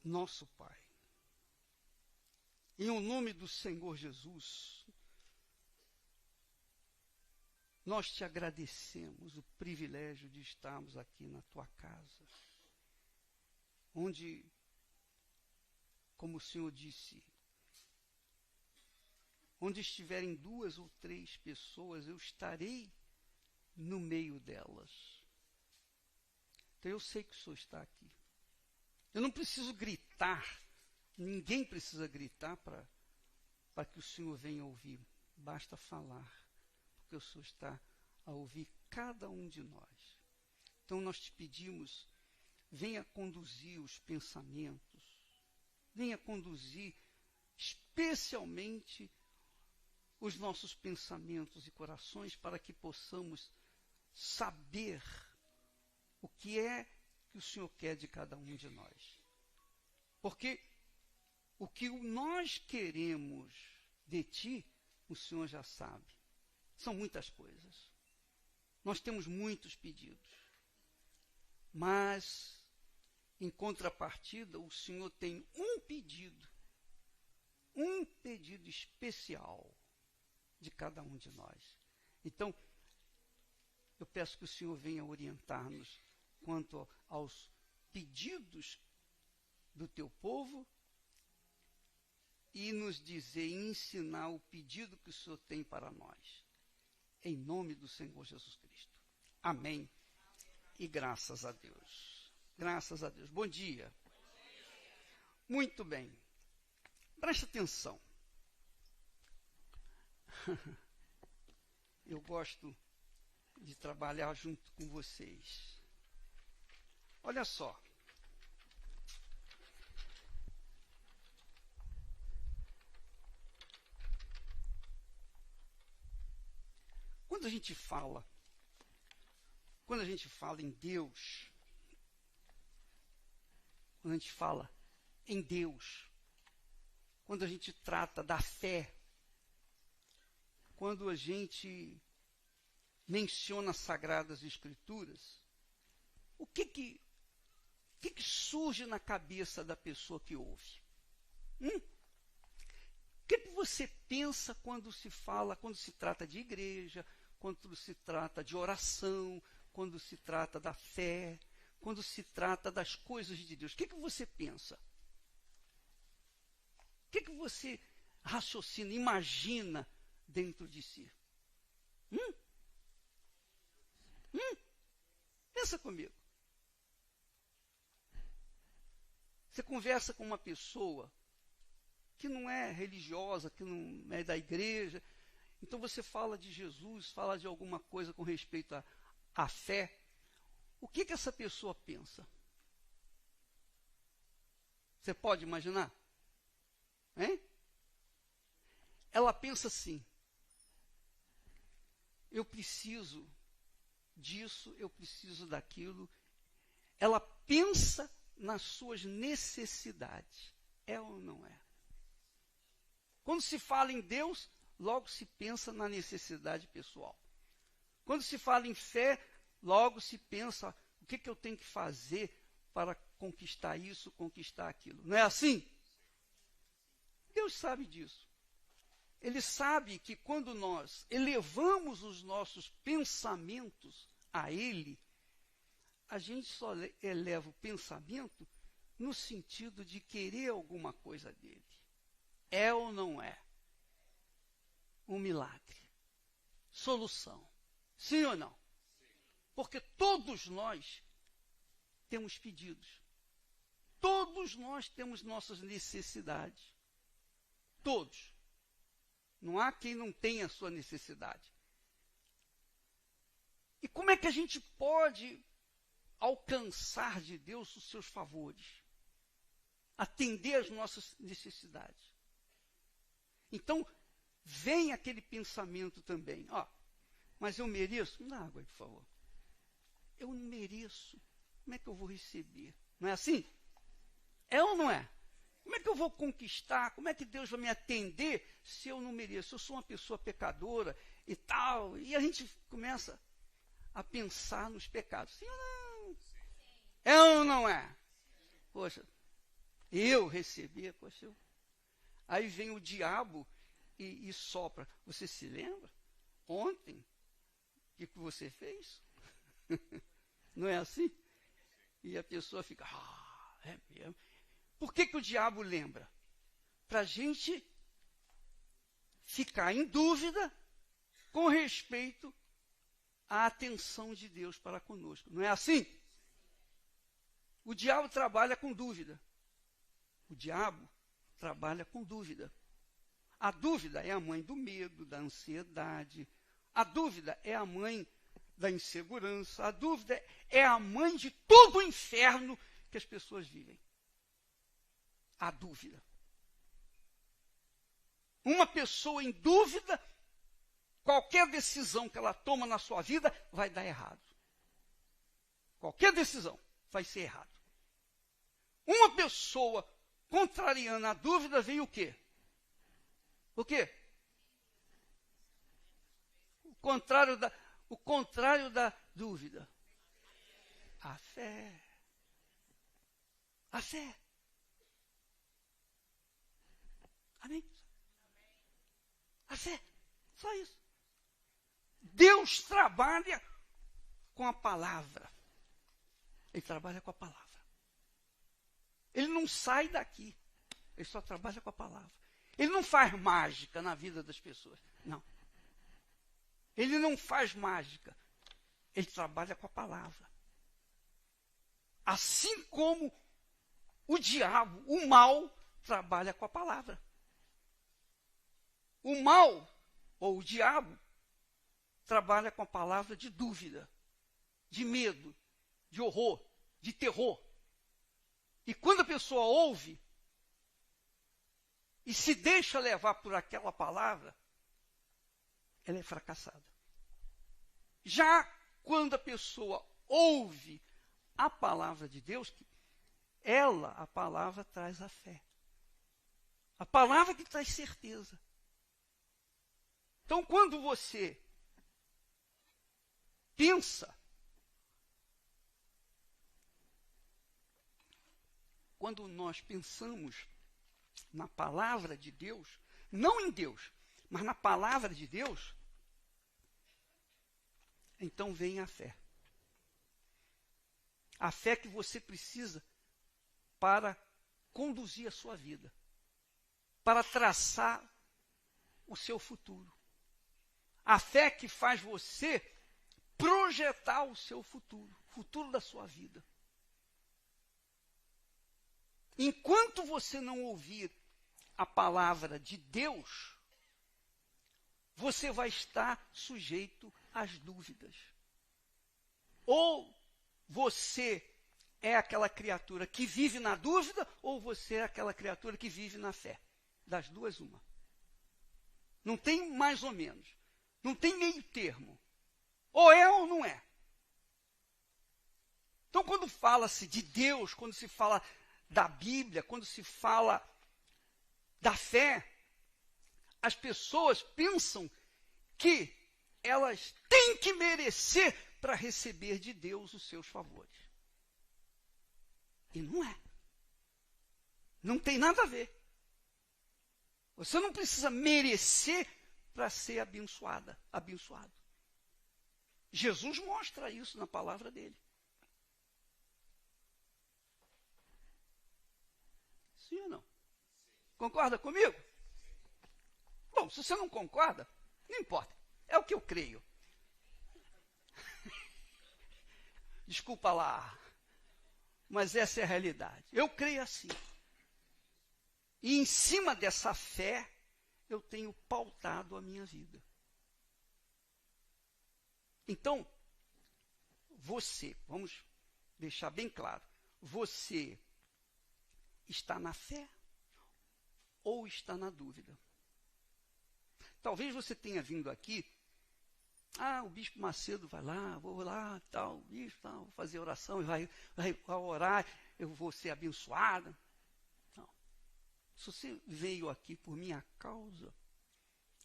nosso Pai, em o nome do Senhor Jesus, nós te agradecemos o privilégio de estarmos aqui na tua casa, onde, como o Senhor disse, onde estiverem 2 ou 3 pessoas, eu estarei no meio delas. Então eu sei que o Senhor está aqui. Eu não preciso gritar, ninguém precisa gritar para que o Senhor venha ouvir. Basta falar, porque o Senhor está a ouvir cada um de nós. Então nós te pedimos, venha conduzir os pensamentos, venha conduzir especialmente os nossos pensamentos e corações, para que possamos saber o que é que o Senhor quer de cada um de nós. Porque o que nós queremos de ti, o Senhor já sabe. São muitas coisas. Nós temos muitos pedidos. Mas, em contrapartida, o Senhor tem um pedido especial de cada um de nós. Então, eu peço que o Senhor venha orientar-nos quanto aos pedidos do teu povo e nos dizer, ensinar o pedido que o Senhor tem para nós. Em nome do Senhor Jesus Cristo. Amém. E graças a Deus. Graças a Deus. Bom dia. Muito bem. Presta atenção. Eu gosto de trabalhar junto com vocês. Olha só. Quando a gente fala em Deus, quando a gente fala em Deus, quando a gente trata da fé, quando a gente menciona as Sagradas Escrituras, o que surge na cabeça da pessoa que ouve? O que você pensa quando se trata de igreja, quando se trata de oração, quando se trata da fé, quando se trata das coisas de Deus? O que você pensa? O que você raciocina, imagina dentro de si? Pensa comigo. Você conversa com uma pessoa que não é religiosa, que não é da igreja, então você fala de Jesus, fala de alguma coisa com respeito à fé. O que essa pessoa pensa? Você pode imaginar? Hein? Ela pensa assim: eu preciso disso, eu preciso daquilo. Ela pensa nas suas necessidades. É ou não é? Quando se fala em Deus, logo se pensa na necessidade pessoal. Quando se fala em fé, logo se pensa o que eu tenho que fazer para conquistar isso, conquistar aquilo. Não é assim? Deus sabe disso. Ele sabe que quando nós elevamos os nossos pensamentos a Ele, a gente só eleva o pensamento no sentido de querer alguma coisa dele. É ou não é? Um milagre. Solução. Sim ou não? Sim. Porque todos nós temos pedidos. Todos nós temos nossas necessidades. Todos. Não há quem não tenha a sua necessidade. E como é que a gente pode alcançar de Deus os seus favores? Atender às nossas necessidades. Então, vem aquele pensamento também. Mas eu mereço? Me dá água aí, por favor. Eu não mereço. Como é que eu vou receber? Não é assim? É ou não é? Como é que eu vou conquistar? Como é que Deus vai me atender se eu não mereço? Eu sou uma pessoa pecadora e tal. E a gente começa a pensar nos pecados. Sim ou não? Sim. É ou não é? Poxa, Eu receber, poxa, aí vem o diabo e sopra. Você se lembra? Ontem, o que você fez? Não é assim? E a pessoa fica, é mesmo. Por que o diabo lembra? Para a gente ficar em dúvida com respeito à atenção de Deus para conosco. Não é assim? O diabo trabalha com dúvida. O diabo trabalha com dúvida. A dúvida é a mãe do medo, da ansiedade. A dúvida é a mãe da insegurança. A dúvida é a mãe de todo o inferno que as pessoas vivem. A dúvida. Uma pessoa em dúvida, qualquer decisão que ela toma na sua vida vai dar errado. Qualquer decisão vai ser errado. Uma pessoa contrariando a dúvida vem o quê? O quê? O contrário da dúvida. A fé. A fé. Amém? A fé. Só isso. Deus trabalha com a palavra. Ele trabalha com a palavra. Ele não sai daqui. Ele só trabalha com a palavra. Ele não faz mágica na vida das pessoas. Não. Ele não faz mágica. Ele trabalha com a palavra. Assim como o diabo, o mal, trabalha com a palavra. O mal, ou o diabo, trabalha com a palavra de dúvida, de medo, de horror, de terror. E quando a pessoa ouve e se deixa levar por aquela palavra, ela é fracassada. Já quando a pessoa ouve a palavra de Deus, a palavra traz a fé. A palavra que traz certeza. Então, quando você pensa, quando nós pensamos na palavra de Deus, não em Deus, mas na palavra de Deus, então vem a fé. A fé que você precisa para conduzir a sua vida, para traçar o seu futuro. A fé que faz você projetar o seu futuro, o futuro da sua vida. Enquanto você não ouvir a palavra de Deus, você vai estar sujeito às dúvidas. Ou você é aquela criatura que vive na dúvida, ou você é aquela criatura que vive na fé. Das duas, uma. Não tem mais ou menos. Não tem meio termo. Ou é ou não é. Então, quando fala-se de Deus, quando se fala da Bíblia, quando se fala da fé, as pessoas pensam que elas têm que merecer para receber de Deus os seus favores. E não é. Não tem nada a ver. Você não precisa merecer para ser abençoado. Jesus mostra isso na palavra dele. Sim ou não? Concorda comigo? Bom, se você não concorda, não importa. É o que eu creio. Desculpa lá. Mas essa é a realidade. Eu creio assim. E em cima dessa fé, eu tenho pautado a minha vida. Então, vamos deixar bem claro, você está na fé ou está na dúvida? Talvez você tenha vindo aqui, o Bispo Macedo vai lá, vou lá, tal, bispo, tal, vou fazer oração, vai orar, eu vou ser abençoada. Não. Se você veio aqui por minha causa,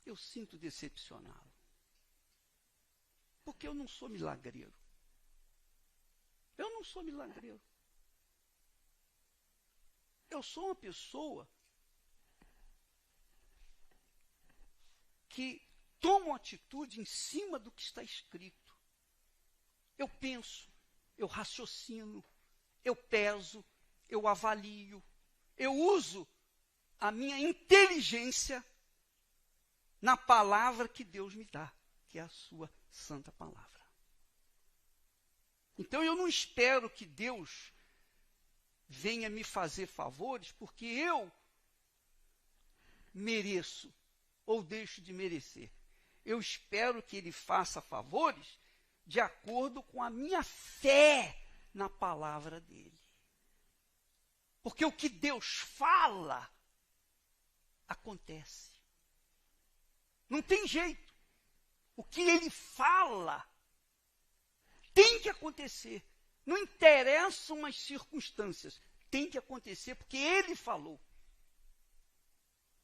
eu sinto decepcioná-lo. Porque eu não sou milagreiro. Eu eu sou uma pessoa que toma uma atitude em cima do que está escrito. Eu penso, eu raciocino, eu peso, eu avalio, eu uso a minha inteligência na palavra que Deus me dá, que é a sua santa palavra. Então eu não espero que Deus venha me fazer favores porque eu mereço ou deixo de merecer. Eu espero que Ele faça favores de acordo com a minha fé na palavra dEle. Porque o que Deus fala, acontece. Não tem jeito. O que Ele fala, tem que acontecer. Não interessam as circunstâncias. Tem que acontecer porque Ele falou.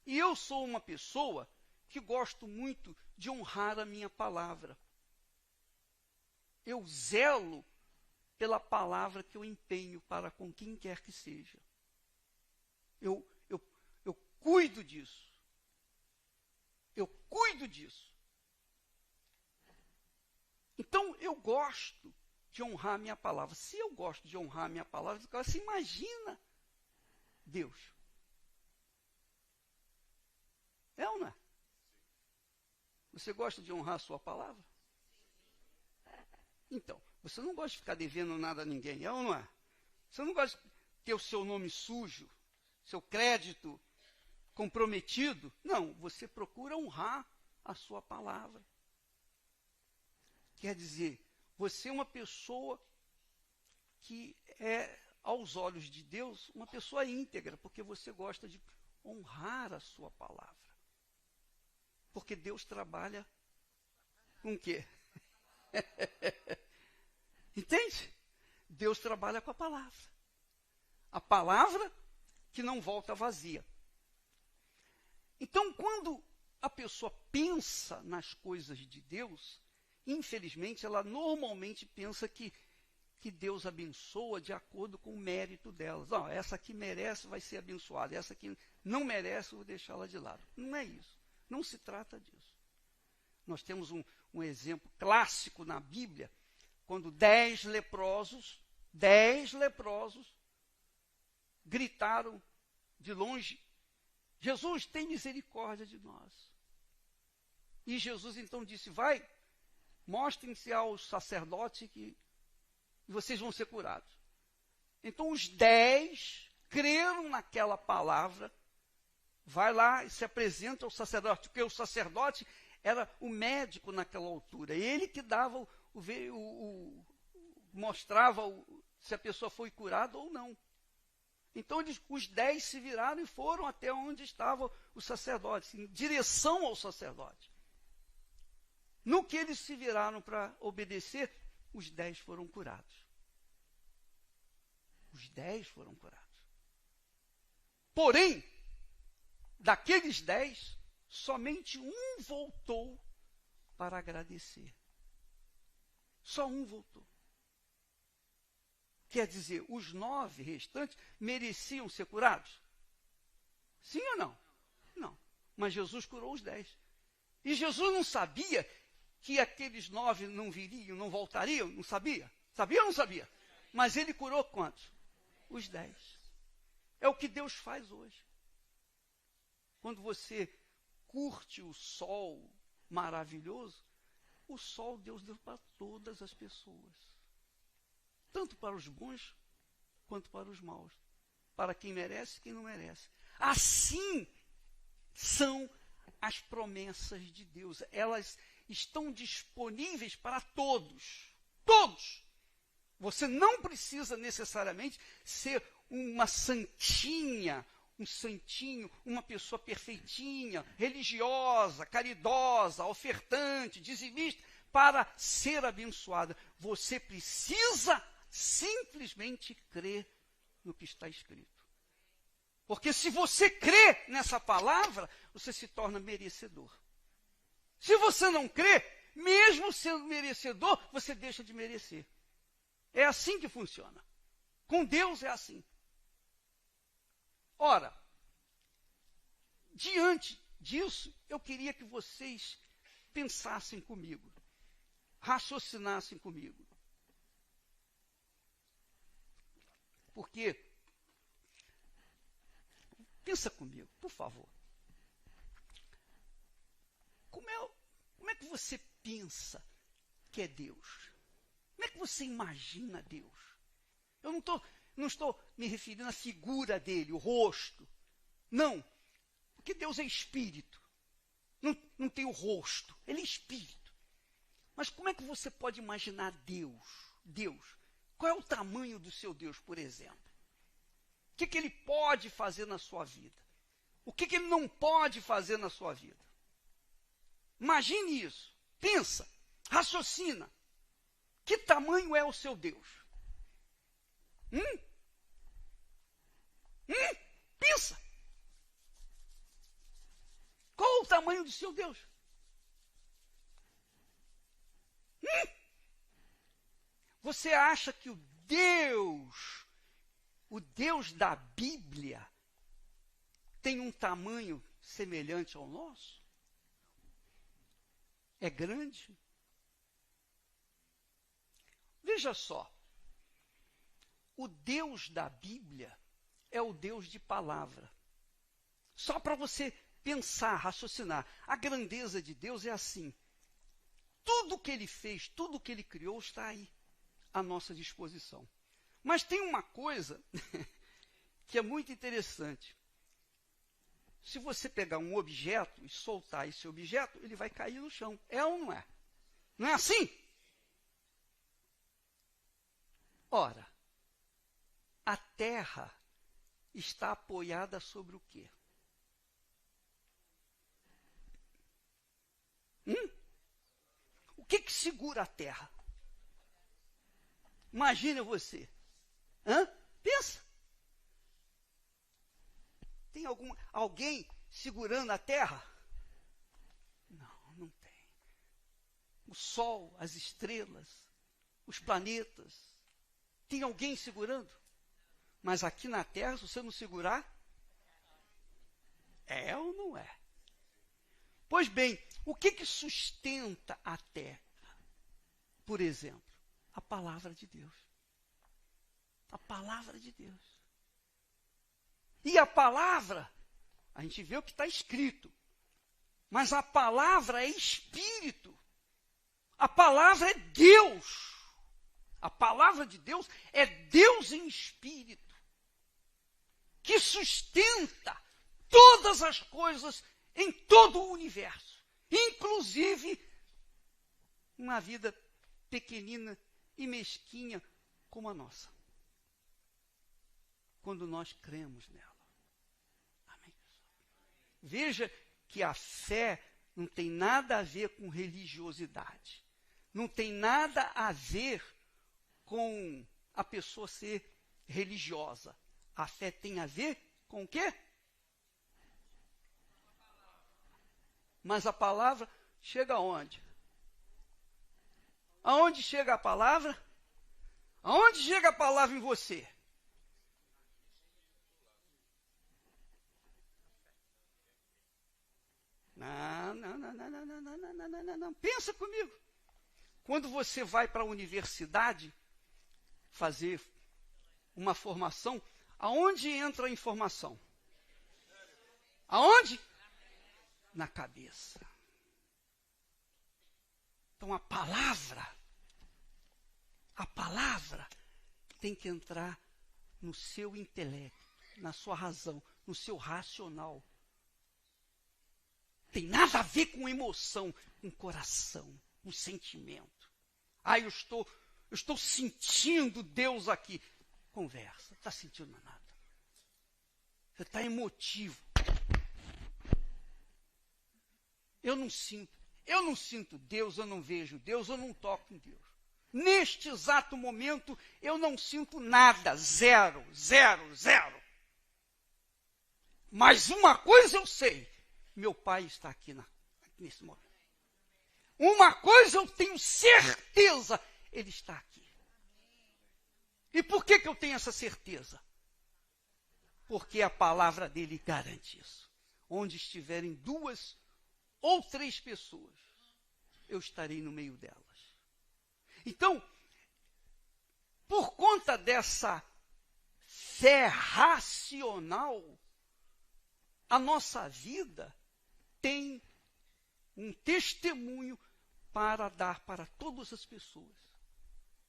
E eu sou uma pessoa que gosto muito de honrar a minha palavra. Eu zelo pela palavra que eu empenho para com quem quer que seja. Eu cuido disso. Eu cuido disso. Então, eu gosto de honrar a minha palavra. Se eu gosto de honrar a minha palavra, você imagina Deus. É ou não é? Você gosta de honrar a sua palavra? Então, você não gosta de ficar devendo nada a ninguém, é ou não é? Você não gosta de ter o seu nome sujo, seu crédito comprometido. Não, você procura honrar a sua palavra. Quer dizer, você é uma pessoa que é, aos olhos de Deus, uma pessoa íntegra, porque você gosta de honrar a sua palavra. Porque Deus trabalha com o quê? Entende? Deus trabalha com a palavra. A palavra que não volta vazia. Então, quando a pessoa pensa nas coisas de Deus, infelizmente, ela normalmente pensa que Deus abençoa de acordo com o mérito delas. Não, essa aqui merece, vai ser abençoada. Essa aqui não merece, eu vou deixá-la de lado. Não é isso. Não se trata disso. Nós temos um exemplo clássico na Bíblia, quando 10 leprosos gritaram de longe, Jesus, tem misericórdia de nós. E Jesus então disse, vai, mostrem-se aos sacerdotes que vocês vão ser curados. Então os 10 creram naquela palavra, vai lá e se apresenta ao sacerdote, porque o sacerdote era o médico naquela altura, ele que dava mostrava se a pessoa foi curada ou não. Então os 10 se viraram e foram até onde estava o sacerdote, em direção ao sacerdote. No que eles se viraram para obedecer, os 10 foram curados. Os 10 foram curados. Porém, daqueles 10, somente um voltou para agradecer. Só um voltou. Quer dizer, os 9 restantes mereciam ser curados? Sim ou não? Não. Mas Jesus curou os 10. E Jesus não sabia que aqueles 9 não viriam, não voltariam? Não sabia? Sabia ou não sabia? Mas ele curou quantos? Os 10. É o que Deus faz hoje. Quando você curte o sol maravilhoso, o sol Deus deu para todas as pessoas. Tanto para os bons, quanto para os maus. Para quem merece e quem não merece. Assim são as promessas de Deus. Elas estão disponíveis para todos. Todos. Você não precisa necessariamente ser uma santinha, um santinho, uma pessoa perfeitinha, religiosa, caridosa, ofertante, dizimista, para ser abençoada. Você precisa simplesmente crer no que está escrito. Porque se você crê nessa palavra, você se torna merecedor. Se você não crê, mesmo sendo merecedor, você deixa de merecer. É assim que funciona. Com Deus é assim. Ora, diante disso, eu queria que vocês pensassem comigo, raciocinassem comigo. Porque, pensa comigo, por favor. Como é que você pensa que é Deus? Como é que você imagina Deus? Eu não estou me referindo à figura dele, o rosto. Não, porque Deus é espírito. Não tem o rosto, ele é espírito. Mas como é que você pode imaginar Deus? Qual é o tamanho do seu Deus, por exemplo? O que ele pode fazer na sua vida? O que ele não pode fazer na sua vida? Imagine isso. Pensa, raciocina. Que tamanho é o seu Deus? Pensa. Qual o tamanho do seu Deus? Você acha que o Deus da Bíblia, tem um tamanho semelhante ao nosso? É grande? Veja só, o Deus da Bíblia é o Deus de palavra. Só para você pensar, raciocinar. A grandeza de Deus é assim. Tudo que ele fez, tudo que ele criou está aí, à nossa disposição. Mas tem uma coisa que é muito interessante. Se você pegar um objeto e soltar esse objeto, ele vai cair no chão. É ou não é? Não é assim? Ora, a terra está apoiada sobre o quê? O que segura a terra? Imagina você. Pensa. Tem alguém segurando a terra? Não tem. O sol, as estrelas, os planetas. Tem alguém segurando? Mas aqui na terra, se você não segurar, é ou não é? Pois bem, o que sustenta a terra? Por exemplo, a palavra de Deus. A palavra de Deus. E a palavra, a gente vê o que está escrito. Mas a palavra é espírito. A palavra é Deus. A palavra de Deus é Deus em espírito. Que sustenta todas as coisas em todo o universo. Inclusive uma vida pequenina e mesquinha como a nossa. Quando nós cremos nela. Amém. Veja que a fé não tem nada a ver com religiosidade. Não tem nada a ver com a pessoa ser religiosa. A fé tem a ver com o quê? Mas a palavra chega aonde? Aonde chega a palavra? Aonde chega a palavra em você? Não. Pensa comigo. Quando você vai para a universidade fazer uma formação, aonde entra a informação? Aonde? Na cabeça. Então a palavra tem que entrar no seu intelecto, na sua razão, no seu racional. Tem nada a ver com emoção, com coração, com sentimento. Eu estou sentindo Deus aqui. Conversa, não está sentindo nada. Você está emotivo. Eu não sinto Deus, eu não vejo Deus, eu não toco em Deus. Neste exato momento, eu não sinto nada, zero. Mas uma coisa eu sei, meu Pai está aqui nesse momento. Uma coisa eu tenho certeza, Ele está aqui. E por que eu tenho essa certeza? porque a palavra dele garante isso. Onde estiverem 2 ou 3 pessoas, eu estarei no meio delas. Então, por conta dessa fé racional, a nossa vida tem um testemunho para dar para todas as pessoas,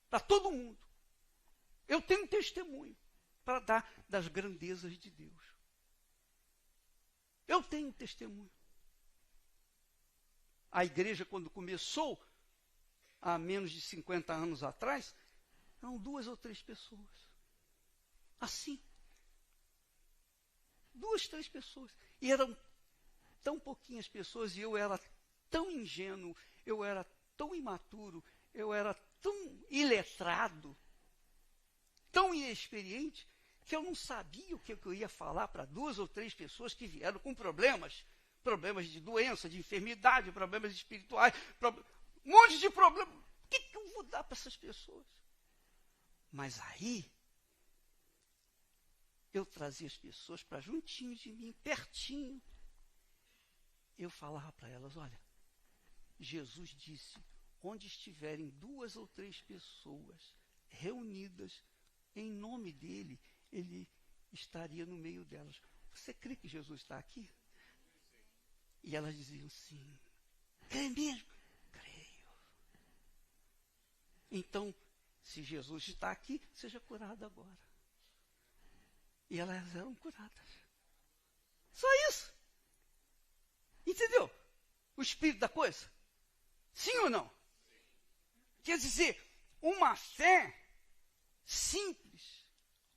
para todo mundo. Eu tenho um testemunho para dar das grandezas de Deus. Eu tenho um testemunho. A igreja, quando começou, há menos de 50 anos atrás, eram 2 ou 3 pessoas. Assim. 2, 3 pessoas. E eram tão pouquinhas pessoas, e eu era tão ingênuo, eu era tão imaturo, eu era tão iletrado, tão inexperiente, que eu não sabia o que eu ia falar para 2 ou 3 pessoas que vieram com problemas de doença, de enfermidade, problemas espirituais, um monte de problemas. O que eu vou dar para essas pessoas? Mas aí, eu trazia as pessoas para juntinho de mim, pertinho. Eu falava para elas, olha, Jesus disse, onde estiverem 2 ou 3 pessoas reunidas em nome dele, ele estaria no meio delas. Você crê que Jesus está aqui? E elas diziam sim. Crê mesmo? Creio. Então, se Jesus está aqui, seja curado agora. E elas eram curadas. Só isso. Entendeu? O espírito da coisa? Sim ou não? Quer dizer, uma fé simples,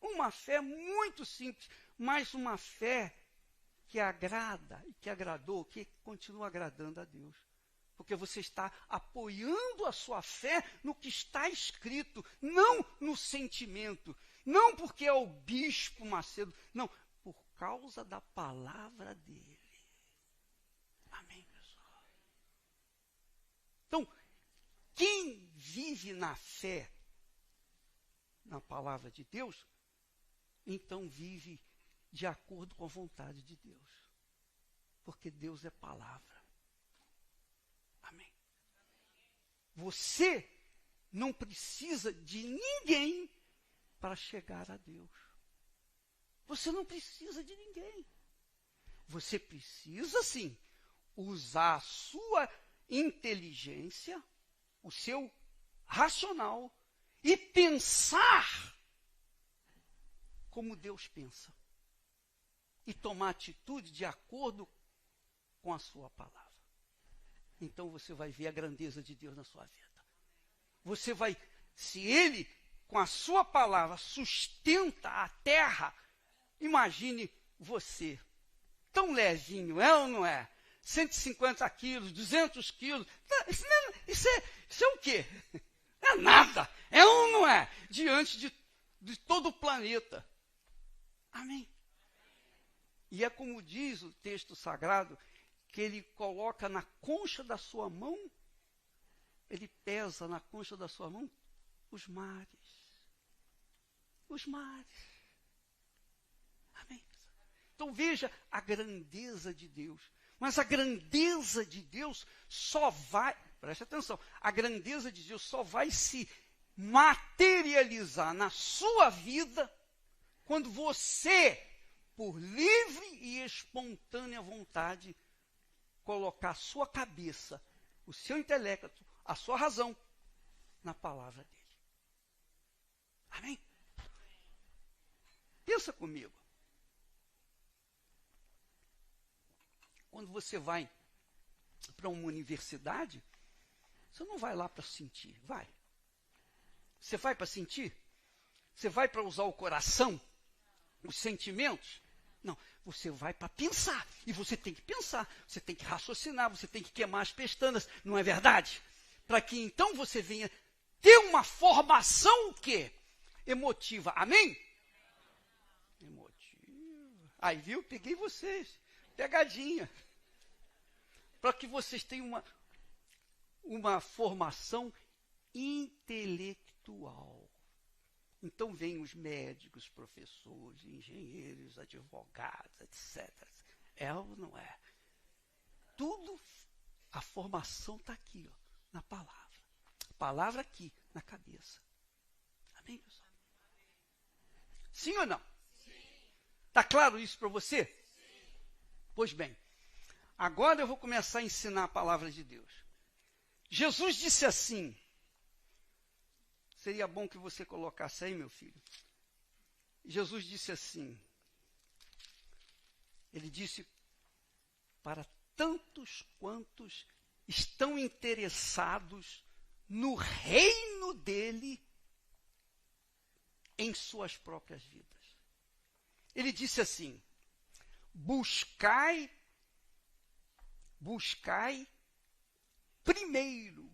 uma fé muito simples, mas uma fé que agrada, e que agradou, que continua agradando a Deus. Porque você está apoiando a sua fé no que está escrito, não no sentimento, não porque é o bispo Macedo, não, por causa da palavra dele. Amém, pessoal? Então, quem vive na fé, na palavra de Deus, então vive de acordo com a vontade de Deus. Porque Deus é palavra. Amém. Você não precisa de ninguém para chegar a Deus. Você não precisa de ninguém. Você precisa, sim, usar a sua inteligência, o seu racional, e pensar como Deus pensa. E tomar atitude de acordo com a sua palavra. Então você vai ver a grandeza de Deus na sua vida. Você vai, se Ele, com a sua palavra, sustenta a terra, imagine você, tão levinho, é ou não é? 150 quilos, 200 quilos, isso é o quê? É nada, é ou não é? Diante de todo o planeta. Amém. E é como diz o texto sagrado, que ele coloca na concha da sua mão, ele pesa na concha da sua mão os mares. Os mares. Amém. Então veja a grandeza de Deus. Mas a grandeza de Deus só vai, preste atenção, a grandeza de Deus só vai se materializar na sua vida quando você, por livre e espontânea vontade, colocar a sua cabeça, o seu intelecto, a sua razão na palavra dele. Amém? Pensa comigo. Quando você vai para uma universidade, você não vai lá para sentir, vai. Você vai para sentir? Você vai para usar o coração, os sentimentos? Não, você vai para pensar. E você tem que pensar, você tem que raciocinar, você tem que queimar as pestanas, não é verdade? Para que então você venha ter uma formação o quê? Emotiva. Amém? Emotiva. Aí, viu? Peguei vocês. Pegadinha. Para que vocês tenham uma formação intelectual. Então vêm os médicos, professores, engenheiros, advogados, etc. É ou não é? Tudo, a formação está aqui, ó, na palavra. A palavra aqui, na cabeça. Amém, pessoal? Sim ou não? Está claro isso para você? Sim. Pois bem, agora eu vou começar a ensinar a palavra de Deus. Jesus disse assim, seria bom que você colocasse aí, meu filho. Jesus disse assim, ele disse, para tantos quantos estão interessados no reino dele em suas próprias vidas. Ele disse assim, buscai primeiro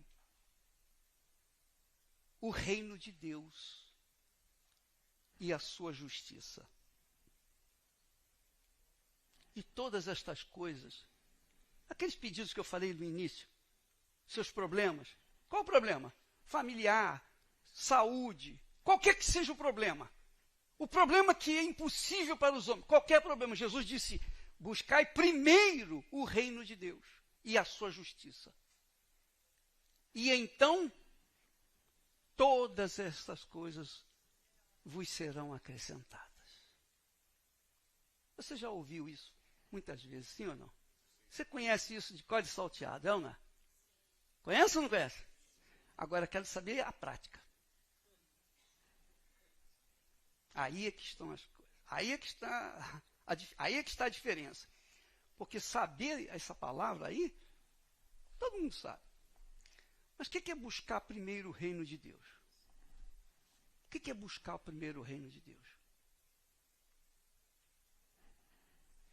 o reino de Deus e a sua justiça. E todas estas coisas, aqueles pedidos que eu falei no início, seus problemas, qual o problema? Familiar, saúde, qualquer que seja o problema que é impossível para os homens, qualquer problema, Jesus disse, buscai primeiro o reino de Deus e a sua justiça. E então, todas estas coisas vos serão acrescentadas. Você já ouviu isso muitas vezes, sim ou não? Você conhece isso de código salteado, é ou não? Conhece ou não conhece? Agora, quero saber a prática. Aí é que estão as coisas. Aí é que está a diferença. Porque saber essa palavra aí, todo mundo sabe. Mas o que é buscar primeiro o reino de Deus? O que é buscar o primeiro reino de Deus?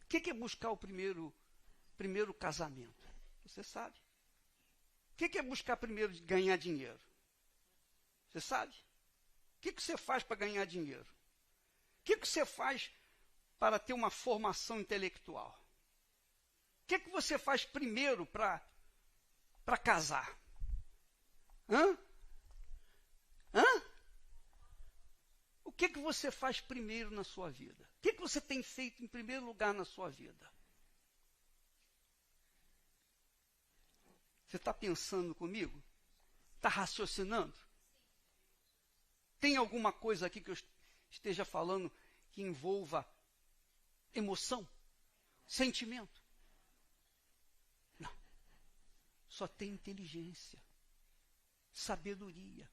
O que é buscar o primeiro casamento? Você sabe. O que é buscar primeiro ganhar dinheiro? Você sabe. O que você faz para ganhar dinheiro? O que você faz para ter uma formação intelectual? O que você faz primeiro para casar? Hã? O que você faz primeiro na sua vida? O que você tem feito em primeiro lugar na sua vida? Você está pensando comigo? Está raciocinando? Tem alguma coisa aqui que eu esteja falando que envolva emoção, sentimento? Não. Só tem inteligência, sabedoria,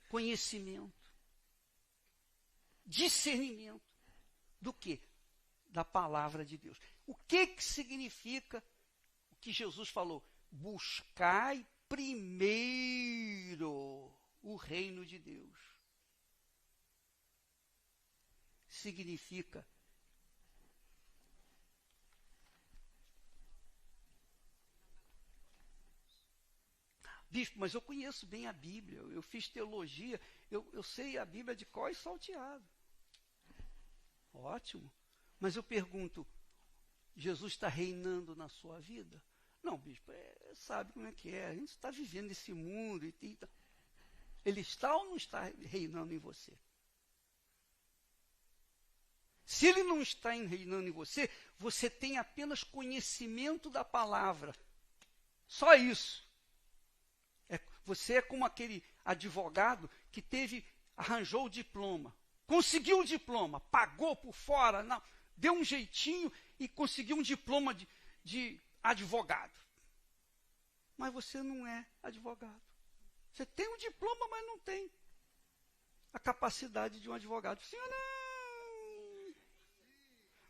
conhecimento, discernimento. Do quê? Da palavra de Deus. O que significa o que Jesus falou? Buscai primeiro o reino de Deus. Significa bispo, mas eu conheço bem a Bíblia, eu fiz teologia, eu sei a Bíblia de cor e salteado. Ótimo. Mas eu pergunto, Jesus está reinando na sua vida? Não, bispo, sabe como é que é, a gente está vivendo nesse mundo. Ele está ou não está reinando em você? Se ele não está reinando em você, você tem apenas conhecimento da palavra. Só isso. Você é como aquele advogado que arranjou o diploma. Conseguiu o diploma, pagou por fora, não, deu um jeitinho e conseguiu um diploma de advogado. Mas você não é advogado. Você tem um diploma, mas não tem a capacidade de um advogado. Sim ou não?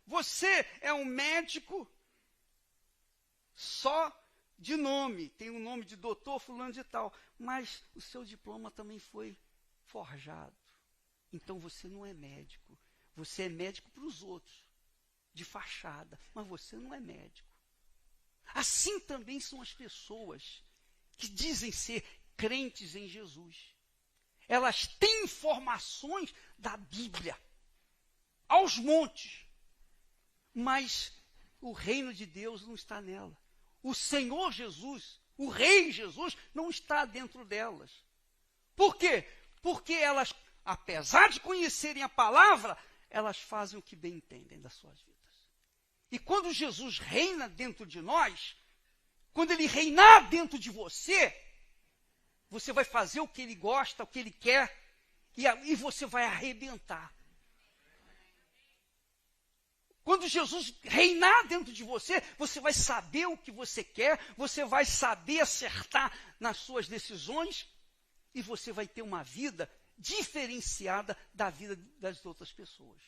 Você é um médico só de nome. Tem um nome de doutor fulano de tal. Mas o seu diploma também foi forjado. Então você não é médico. Você é médico para os outros. De fachada. Mas você não é médico. Assim também são as pessoas que dizem ser crentes em Jesus. Elas têm informações da Bíblia. Aos montes. Mas o reino de Deus não está nela. O Senhor Jesus, o Rei Jesus, não está dentro delas. Por quê? Porque elas apesar de conhecerem a palavra, elas fazem o que bem entendem das suas vidas. E quando Jesus reina dentro de nós, quando ele reinar dentro de você, você vai fazer o que ele gosta, o que ele quer, e você vai arrebentar. Quando Jesus reinar dentro de você, você vai saber o que você quer, você vai saber acertar nas suas decisões, e você vai ter uma vida diferenciada da vida das outras pessoas.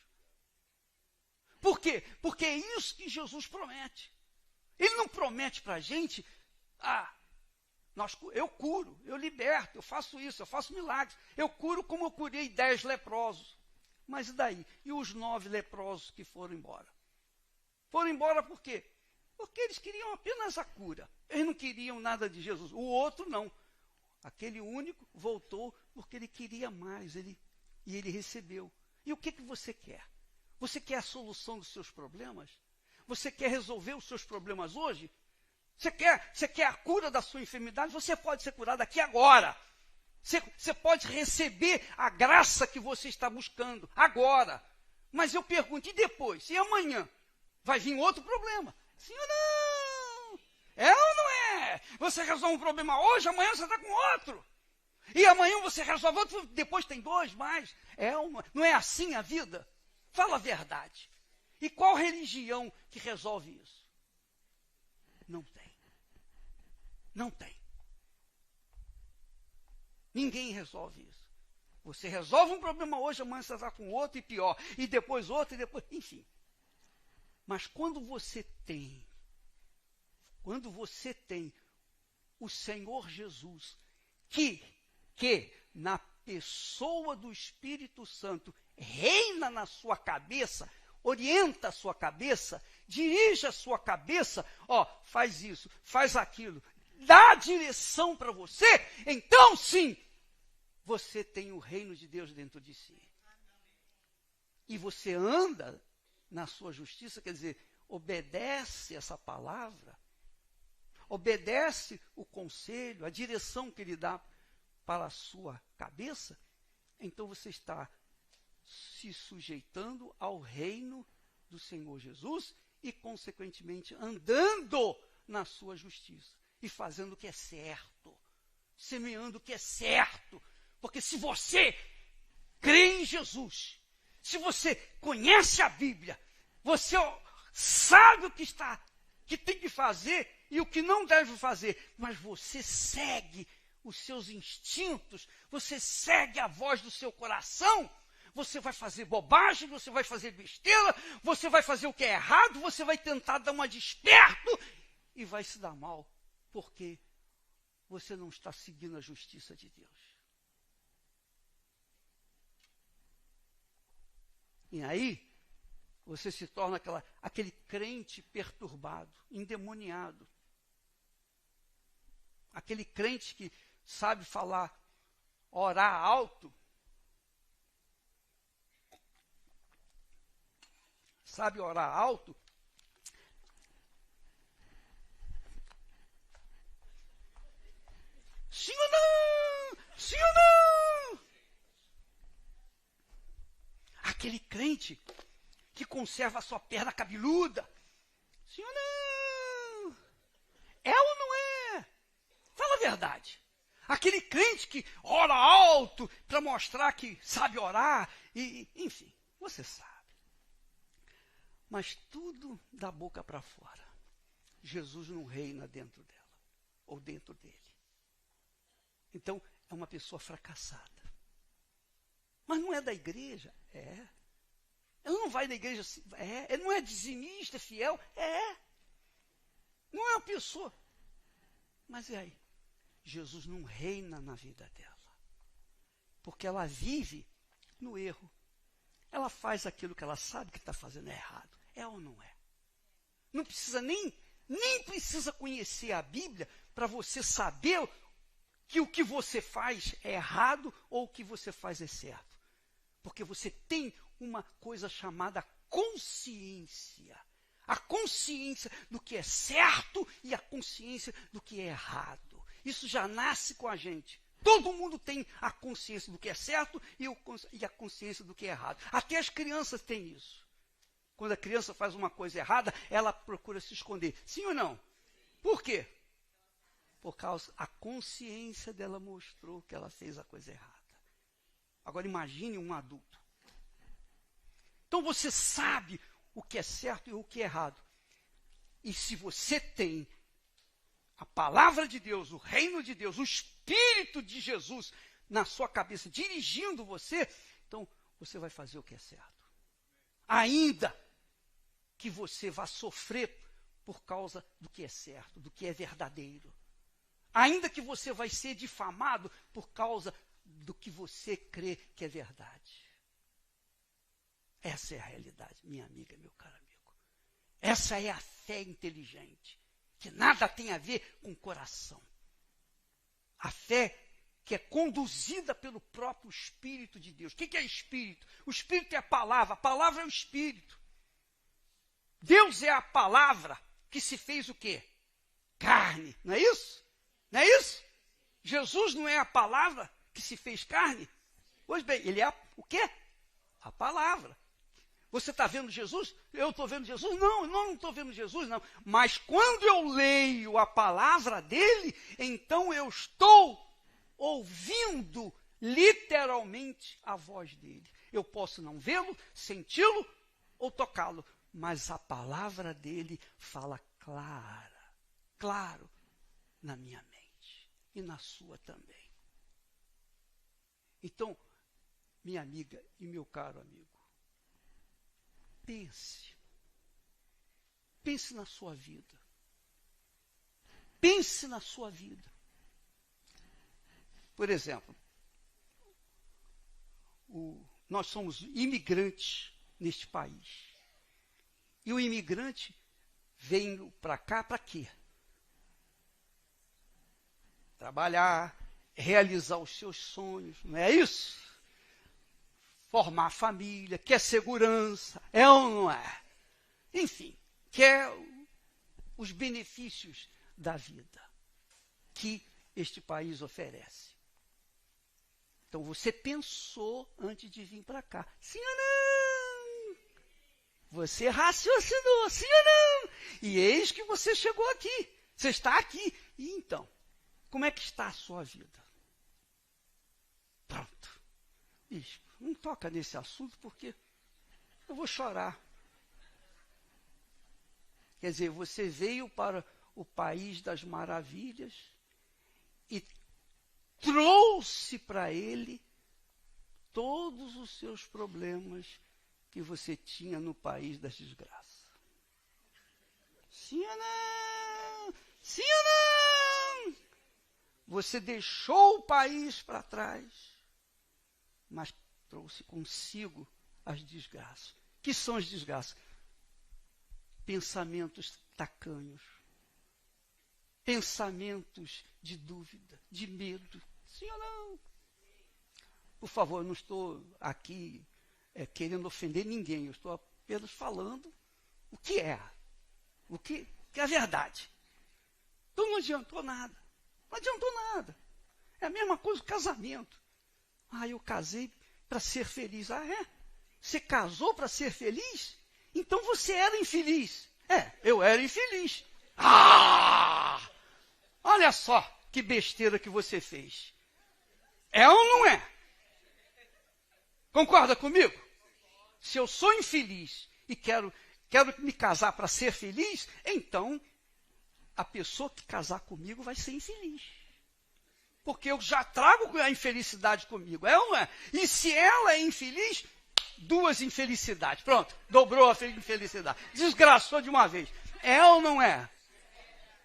Por quê? Porque é isso que Jesus promete. Ele não promete para a gente, eu curo, eu liberto, eu faço isso, eu faço milagres. Eu curo como eu curei 10 leprosos. Mas e daí? E os 9 leprosos que foram embora? Foram embora por quê? Porque eles queriam apenas a cura. Eles não queriam nada de Jesus. O outro não. Aquele único voltou porque ele queria mais. E ele recebeu. E o que você quer? Você quer a solução dos seus problemas? Você quer resolver os seus problemas hoje? Você quer a cura da sua enfermidade? Você pode ser curado aqui agora. Você pode receber a graça que você está buscando agora. Mas eu pergunto, e depois? E amanhã? Vai vir outro problema. Sim ou não? É ou não é? Você resolve um problema hoje, amanhã você está com outro. E amanhã você resolve outro, depois tem 2 mais. Não é assim a vida? Fala a verdade. E qual religião que resolve isso? Não tem. Não tem. Ninguém resolve isso. Você resolve um problema hoje, amanhã você está com outro e pior. E depois outro, e depois... Enfim. Mas quando você tem o Senhor Jesus, que na pessoa do Espírito Santo reina na sua cabeça, orienta a sua cabeça, dirige a sua cabeça, faz isso, faz aquilo, dá direção para você, então sim, você tem o reino de Deus dentro de si. E você anda na sua justiça, quer dizer, obedece essa palavra, obedece o conselho, a direção que ele dá para a sua cabeça, então você está se sujeitando ao reino do Senhor Jesus e, consequentemente, andando na sua justiça e fazendo o que é certo, semeando o que é certo. Porque se você crê em Jesus, se você conhece a Bíblia, você sabe o que tem que fazer e o que não deve fazer, mas você segue os seus instintos, você segue a voz do seu coração, você vai fazer bobagem, você vai fazer besteira, você vai fazer o que é errado, você vai tentar dar uma de esperto e vai se dar mal, porque você não está seguindo a justiça de Deus. E aí, você se torna aquele crente perturbado, endemoniado. Aquele crente que sabe falar, orar alto, sabe orar alto, sim ou não? Sim ou não? Aquele crente que conserva a sua perna cabeluda, sim ou não? É ou não é? Fala a verdade. Aquele crente que ora alto para mostrar que sabe orar, enfim, você sabe. Mas tudo da boca para fora. Jesus não reina dentro dela, ou dentro dele. Então, é uma pessoa fracassada. Mas não é da igreja? É. Ela não vai da igreja? É. Ele não é dizimista, fiel? É. Não é uma pessoa. Mas e aí? Jesus não reina na vida dela. Porque ela vive no erro. Ela faz aquilo que ela sabe que está fazendo errado. É ou não é? Não precisa nem precisa conhecer a Bíblia para você saber que o que você faz é errado ou o que você faz é certo. Porque você tem uma coisa chamada consciência. A consciência do que é certo e a consciência do que é errado. Isso já nasce com a gente. Todo mundo tem a consciência do que é certo e a consciência do que é errado. Até as crianças têm isso. Quando a criança faz uma coisa errada, ela procura se esconder. Sim ou não? Por quê? Por causa a consciência dela mostrou que ela fez a coisa errada. Agora imagine um adulto. Então você sabe o que é certo e o que é errado. E se você tem a palavra de Deus, o reino de Deus, o Espírito de Jesus na sua cabeça, dirigindo você, então você vai fazer o que é certo. Ainda que você vá sofrer por causa do que é certo, do que é verdadeiro. Ainda que você vai ser difamado por causa do que você crê que é verdade. Essa é a realidade, minha amiga, meu caro amigo. Essa é a fé inteligente, que nada tem a ver com o coração. A fé que é conduzida pelo próprio Espírito de Deus. O que é Espírito? O Espírito é a palavra é o Espírito. Deus é a palavra que se fez o quê? Carne, não é isso? Não é isso? Jesus não é a palavra que se fez carne? Pois bem, ele é o quê? A palavra. Você está vendo Jesus? Eu estou vendo Jesus? Não, não estou vendo Jesus, não. Mas quando eu leio a palavra dele, então eu estou ouvindo literalmente a voz dele. Eu posso não vê-lo, senti-lo ou tocá-lo, mas a palavra dele fala claro na minha mente e na sua também. Então, minha amiga e meu caro amigo, pense na sua vida. Pense na sua vida. Por exemplo, nós somos imigrantes neste país. E o imigrante veio para cá para quê? Trabalhar, realizar os seus sonhos, não é isso? Formar família, quer segurança, é ou não é? Enfim, quer os benefícios da vida que este país oferece. Então você pensou antes de vir para cá, sim ou não? Você raciocinou, sim ou não? E eis que você chegou aqui, você está aqui. E então, como é que está a sua vida? Pronto. Bispo, não toca nesse assunto porque eu vou chorar. Quer dizer, você veio para o país das maravilhas e trouxe para ele todos os seus problemas que você tinha no país das desgraças. Sim ou não? Sim ou não? Você deixou o país para trás, mas trouxe consigo as desgraças. Que são as desgraças? Pensamentos tacanhos. Pensamentos de dúvida, de medo. Sim ou não? Por favor, eu não estou aqui querendo ofender ninguém. Eu estou apenas falando o que é. O que é a verdade. Então não adiantou nada. Não adiantou nada. É a mesma coisa que o casamento. Eu casei para ser feliz. É? Você casou para ser feliz? Então você era infeliz. Eu era infeliz. Olha só que besteira que você fez. É ou não é? Concorda comigo? Se eu sou infeliz e quero me casar para ser feliz, então a pessoa que casar comigo vai ser infeliz. Porque eu já trago a infelicidade comigo, é ou não é? E se ela é infeliz, duas infelicidades. Pronto, dobrou a infelicidade. Desgraçou de uma vez. É ou não é?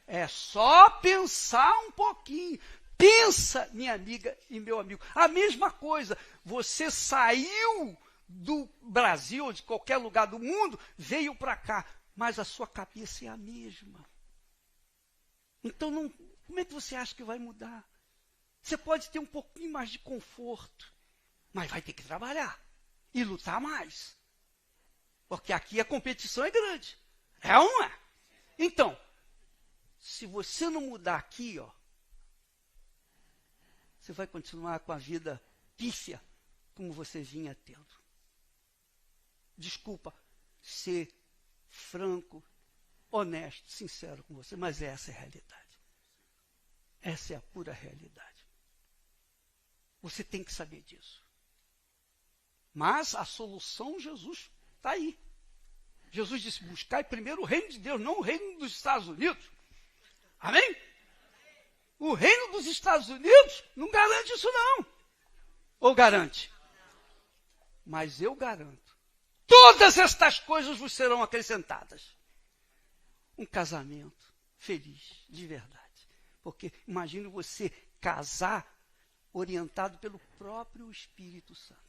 É só pensar um pouquinho. Pensa, minha amiga e meu amigo. A mesma coisa. Você saiu do Brasil ou de qualquer lugar do mundo, veio para cá, mas a sua cabeça é a mesma. Então, como é que você acha que vai mudar? Você pode ter um pouquinho mais de conforto, mas vai ter que trabalhar e lutar mais. Porque aqui a competição é grande. É ou não é? Então, se você não mudar aqui, você vai continuar com a vida pífia como você vinha tendo. Desculpa ser franco, honesto, sincero com você, mas essa é a realidade. Essa é a pura realidade. Você tem que saber disso. Mas a solução, Jesus está aí. Jesus disse, buscai primeiro o reino de Deus, não o reino dos Estados Unidos. Amém? O reino dos Estados Unidos não garante isso não. Ou garante? Mas eu garanto. Todas estas coisas vos serão acrescentadas. Um casamento feliz, de verdade. Porque imagine você casar orientado pelo próprio Espírito Santo.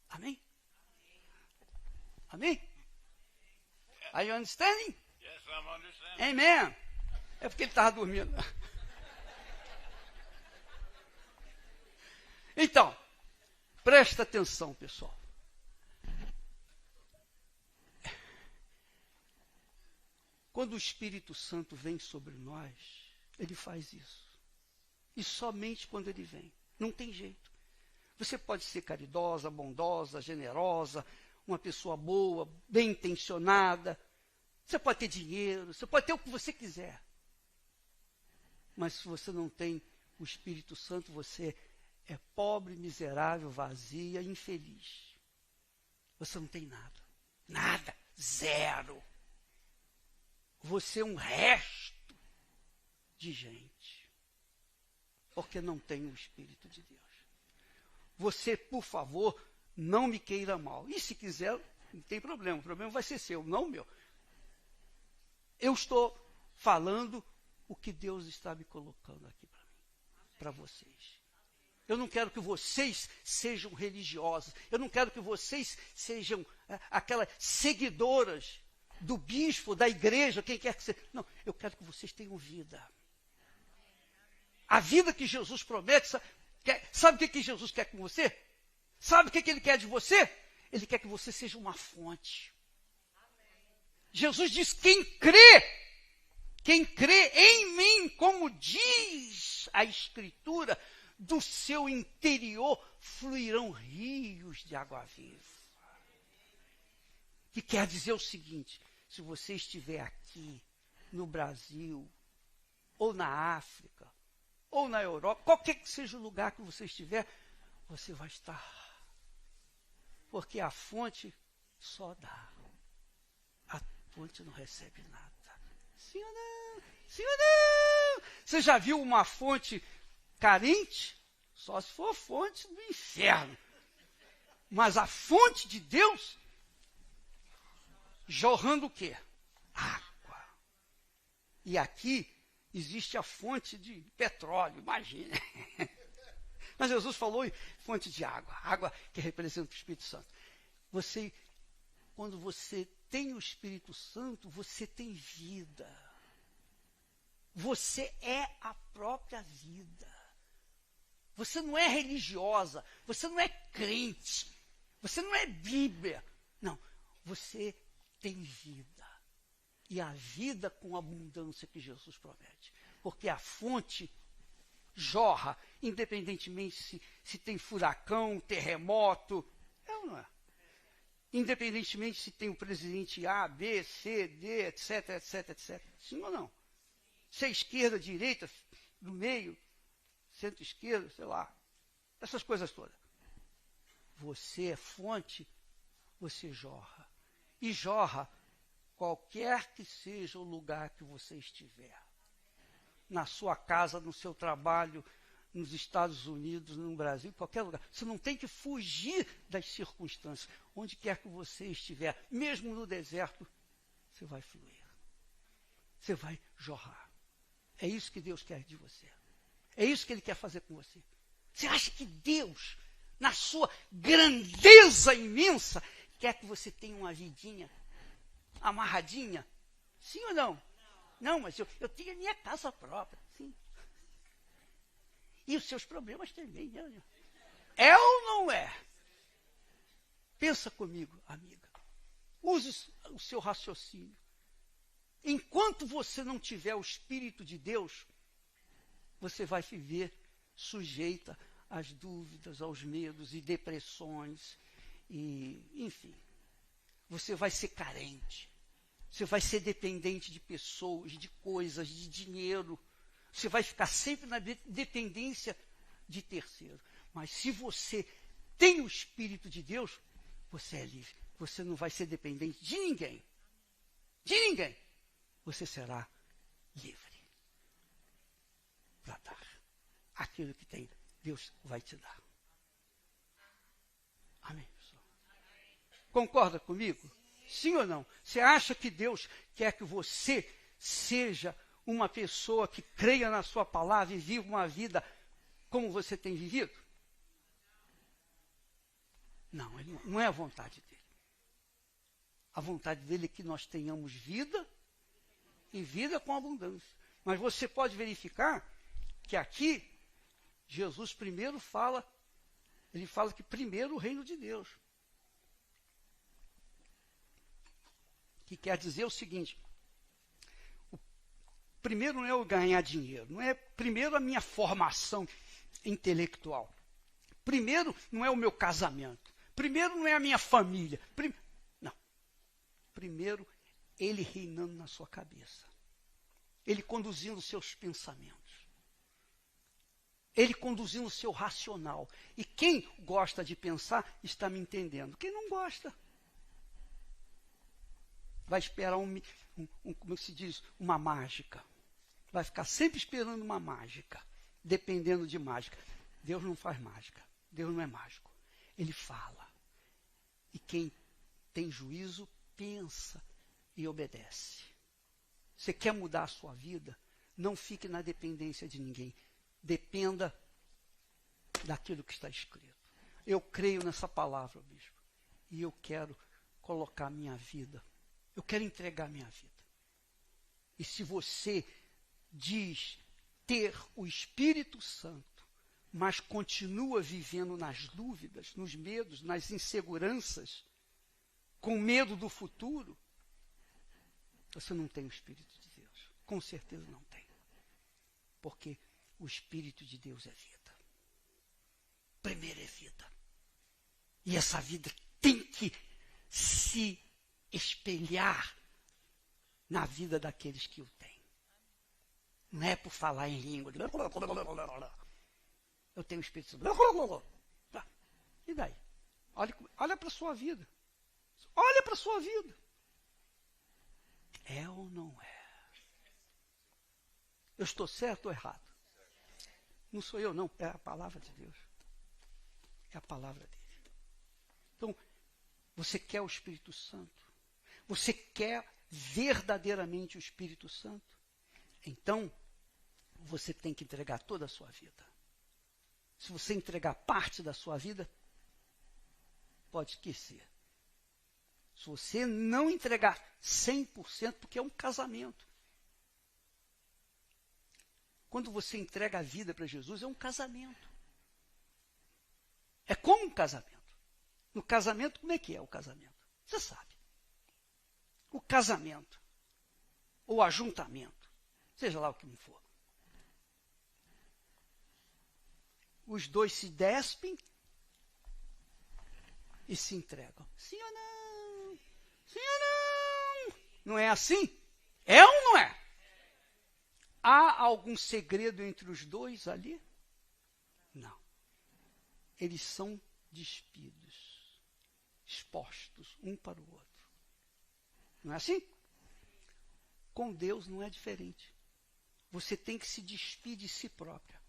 Amém? Amém? Are you understanding? Yes, I'm understanding. Amen. É porque ele estava dormindo. Então, presta atenção, pessoal. Quando o Espírito Santo vem sobre nós, ele faz isso. E somente quando ele vem. Não tem jeito. Você pode ser caridosa, bondosa, generosa, uma pessoa boa, bem intencionada. Você pode ter dinheiro, você pode ter o que você quiser. Mas se você não tem o Espírito Santo, você é pobre, miserável, vazia, infeliz. Você não tem nada. Nada. Zero. Você é um resto de gente. Porque não tem o Espírito de Deus. Você, por favor, não me queira mal. E se quiser, não tem problema. O problema vai ser seu, não meu. Eu estou falando o que Deus está me colocando aqui para mim, para vocês. Eu não quero que vocês sejam religiosos. Eu não quero que vocês sejam aquelas seguidoras do bispo, da igreja, quem quer que seja. Não, eu quero que vocês tenham vida. A vida que Jesus promete, sabe o que Jesus quer com você? Sabe o que ele quer de você? Ele quer que você seja uma fonte. Jesus diz, quem crê em mim, como diz a Escritura, do seu interior fluirão rios de água viva. Que quer dizer o seguinte, se você estiver aqui, no Brasil, ou na África, ou na Europa, qualquer que seja o lugar que você estiver, você vai estar. Porque a fonte só dá. A fonte não recebe nada. Sim ou não? Sim ou não? Você já viu uma fonte carente? Só se for fonte do inferno. Mas a fonte de Deus, jorrando o quê? Água. E aqui existe a fonte de petróleo, imagine. Mas Jesus falou em fonte de água. Água que representa o Espírito Santo. Quando você tem o Espírito Santo, você tem vida. Você é a própria vida. Você não é religiosa, você não é crente, você não é Bíblia. Não, você tem vida. E a vida com abundância que Jesus promete. Porque a fonte jorra, independentemente se tem furacão, terremoto. É ou não é? Independentemente se tem o presidente A, B, C, D, etc, etc, etc. Sim ou não? Se é esquerda, direita, no meio, centro-esquerda, sei lá. Essas coisas todas. Você é fonte, você jorra. E jorra qualquer que seja o lugar que você estiver. Na sua casa, no seu trabalho, nos Estados Unidos, no Brasil, qualquer lugar. Você não tem que fugir das circunstâncias. Onde quer que você estiver, mesmo no deserto, você vai fluir. Você vai jorrar. É isso que Deus quer de você. É isso que Ele quer fazer com você. Você acha que Deus, na sua grandeza imensa, quer que você tenha uma vidinha amarradinha? Sim ou não? Não, mas eu tenho a minha casa própria. Sim. E os seus problemas também, né? É ou não é? Pensa comigo, amiga. Use o seu raciocínio. Enquanto você não tiver o Espírito de Deus, você vai viver sujeita às dúvidas, aos medos e depressões, e, enfim, você vai ser carente, você vai ser dependente de pessoas, de coisas, de dinheiro, você vai ficar sempre na dependência de terceiro. Mas se você tem o Espírito de Deus, você é livre, você não vai ser dependente de ninguém, você será livre para dar aquilo que tem, Deus vai te dar. Amém, pessoal? Concorda comigo? Sim ou não? Você acha que Deus quer que você seja uma pessoa que creia na sua palavra e viva uma vida como você tem vivido? Não, não é a vontade dele. A vontade dele é que nós tenhamos vida e vida com abundância. Mas você pode verificar que aqui, Jesus primeiro fala, ele fala que primeiro o reino de Deus. Que quer dizer o seguinte, primeiro não é eu ganhar dinheiro, não é primeiro a minha formação intelectual. Primeiro não é o meu casamento. Primeiro não é a minha família. Não. Primeiro, ele reinando na sua cabeça. Ele conduzindo os seus pensamentos. Ele conduzindo o seu racional. E quem gosta de pensar está me entendendo. Quem não gosta vai esperar como se diz, uma mágica. Vai ficar sempre esperando uma mágica, dependendo de mágica. Deus não faz mágica. Deus não é mágico. Ele fala. E quem tem juízo, pensa e obedece. Você quer mudar a sua vida? Não fique na dependência de ninguém. Dependa daquilo que está escrito. Eu creio nessa palavra, bispo. E eu quero colocar minha vida. Eu quero entregar minha vida. E se você diz ter o Espírito Santo, mas continua vivendo nas dúvidas, nos medos, nas inseguranças, com medo do futuro, você não tem o Espírito de Deus. Com certeza não tem. Porque o Espírito de Deus é vida. Primeiro é vida. E essa vida tem que se espelhar na vida daqueles que o têm. Não é por falar em língua. Eu tenho o Espírito Santo. E daí? Olha para a sua vida. Olha para a sua vida. É ou não é? Eu estou certo ou errado? Não sou eu, não. É a palavra de Deus. É a palavra dele. Então, você quer o Espírito Santo? Você quer verdadeiramente o Espírito Santo? Então, você tem que entregar toda a sua vida. Se você entregar parte da sua vida, pode esquecer. Se você não entregar 100%, porque é um casamento. Quando você entrega a vida para Jesus, é um casamento. É como um casamento. No casamento, como é que é o casamento? Você sabe. O casamento, ou ajuntamento, seja lá o que for. Os dois se despem e se entregam. Sim ou não? Sim ou não? Não é assim? É ou não é? Há algum segredo entre os dois ali? Não. Eles são despidos, expostos um para o outro. Não é assim? Com Deus não é diferente. Você tem que se despir de si própria.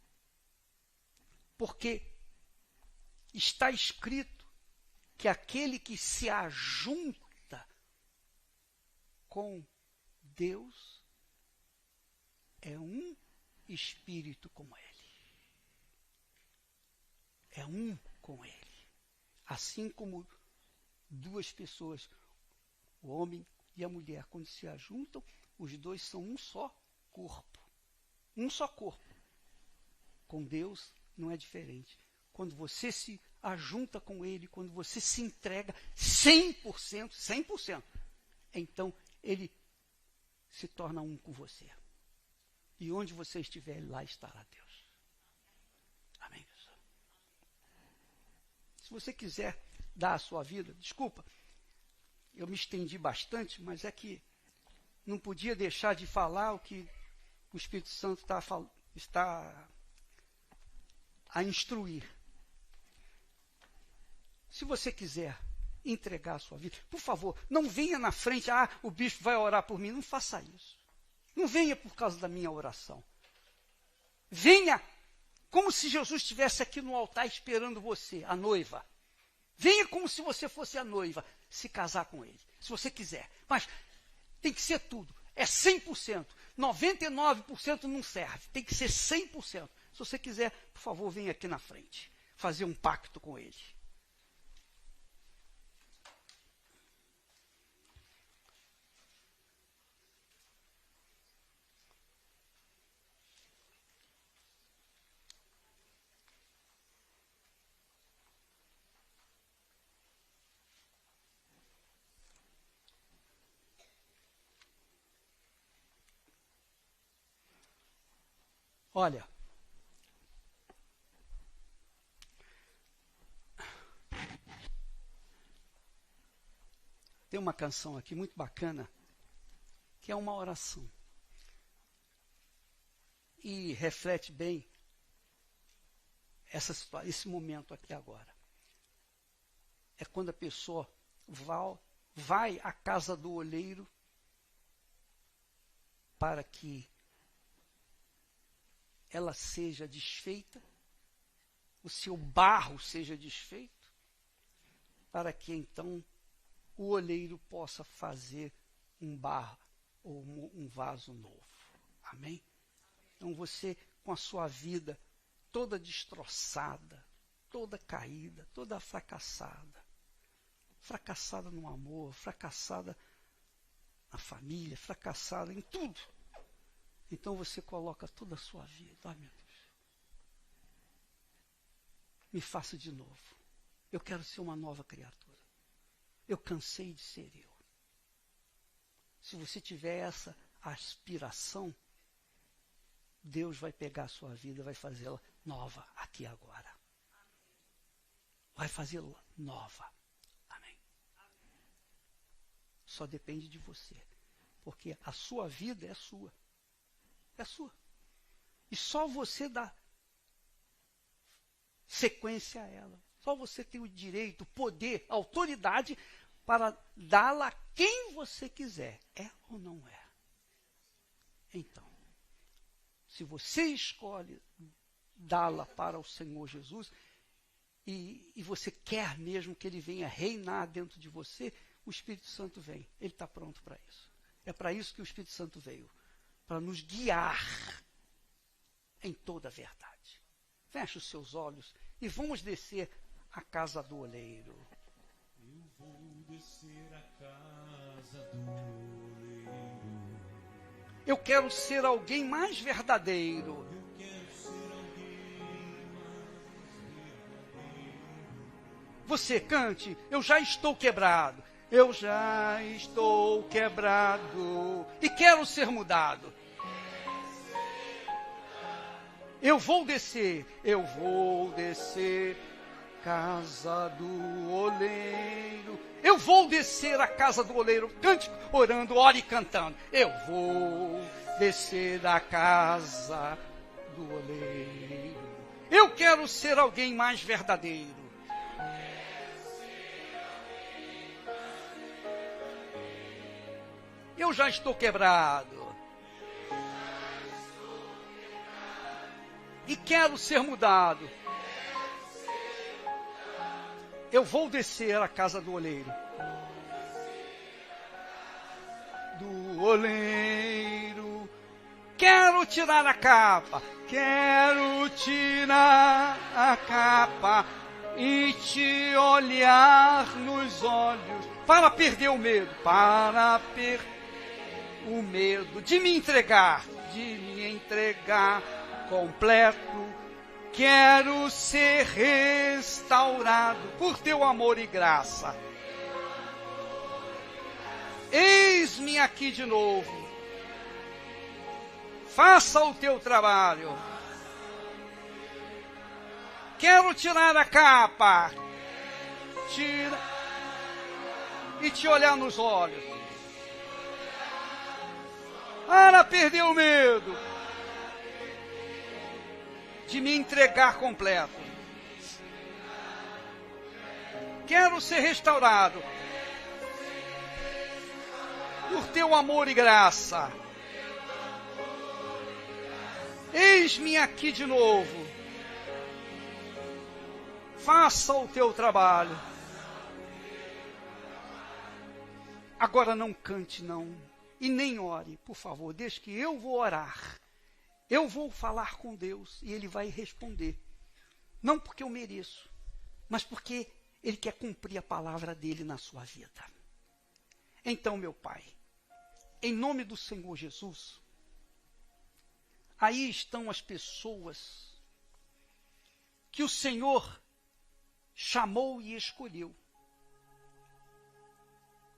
Porque está escrito que aquele que se ajunta com Deus é um espírito com Ele. É um com Ele. Assim como duas pessoas, o homem e a mulher, quando se ajuntam, os dois são um só corpo. Um só corpo. Com Deus não é diferente. Quando você se ajunta com Ele, quando você se entrega 100%, então Ele se torna um com você. E onde você estiver, lá estará Deus. Se você quiser dar a sua vida, desculpa, eu me estendi bastante, mas é que não podia deixar de falar o que o Espírito Santo está a instruir. Se você quiser entregar a sua vida, por favor, não venha na frente, o bispo vai orar por mim. Não faça isso. Não venha por causa da minha oração. Venha como se Jesus estivesse aqui no altar esperando você, a noiva. Venha como se você fosse a noiva, se casar com ele, se você quiser. Mas tem que ser tudo. É 100%. 99% não serve. Tem que ser 100%. Se você quiser, por favor, venha aqui na frente. Fazer um pacto com ele. Olha, tem uma canção aqui muito bacana, que é uma oração. E reflete bem esse momento aqui agora. É quando a pessoa vai à casa do oleiro para que ela seja desfeita, o seu barro seja desfeito, para que então o oleiro possa fazer um barro ou um vaso novo. Amém? Então você, com a sua vida toda destroçada, toda caída, toda fracassada no amor, fracassada na família, fracassada em tudo. Então você coloca toda a sua vida. Ai, meu Deus. Me faça de novo. Eu quero ser uma nova criatura. Eu cansei de ser eu. Se você tiver essa aspiração, Deus vai pegar a sua vida, vai fazê-la nova aqui agora. Vai fazê-la nova. Amém. Só depende de você. Porque a sua vida é sua. É sua. E só você dá sequência a ela. Só você tem o direito, o poder, a autoridade para dá-la a quem você quiser. É ou não é? Então, se você escolhe dá-la para o Senhor Jesus e você quer mesmo que Ele venha reinar dentro de você, o Espírito Santo vem. Ele está pronto para isso. É para isso que o Espírito Santo veio. Para nos guiar em toda a verdade. Feche os seus olhos e vamos descer à casa do oleiro. Eu vou descer à casa do oleiro. Eu quero ser alguém mais verdadeiro. Eu quero ser alguém mais verdadeiro. Você cante, eu já estou quebrado. Eu já estou quebrado e quero ser mudado. Eu vou descer casa do oleiro. Eu vou descer a casa do oleiro. Cante, orando, ore cantando. Eu vou descer a casa do oleiro. Eu quero ser alguém mais verdadeiro. Eu já estou quebrado. E quero ser mudado. Eu vou descer à casa do oleiro. Do oleiro. Quero tirar a capa. Quero tirar a capa e te olhar nos olhos. Para perder o medo. Para perder o medo de me entregar. Completo, quero ser restaurado por teu amor e graça. Eis-me aqui de novo. Faça o teu trabalho. Quero tirar a capa. ti e te olhar nos olhos. Para perder o medo de me entregar completo. Quero ser restaurado por teu amor e graça. Eis-me aqui de novo. Faça o teu trabalho. Agora não cante, não. E nem ore, por favor. Deixe que eu vou orar. Eu vou falar com Deus e Ele vai responder. Não porque eu mereço, mas porque Ele quer cumprir a palavra dEle na sua vida. Então, meu Pai, em nome do Senhor Jesus, aí estão as pessoas que o Senhor chamou e escolheu.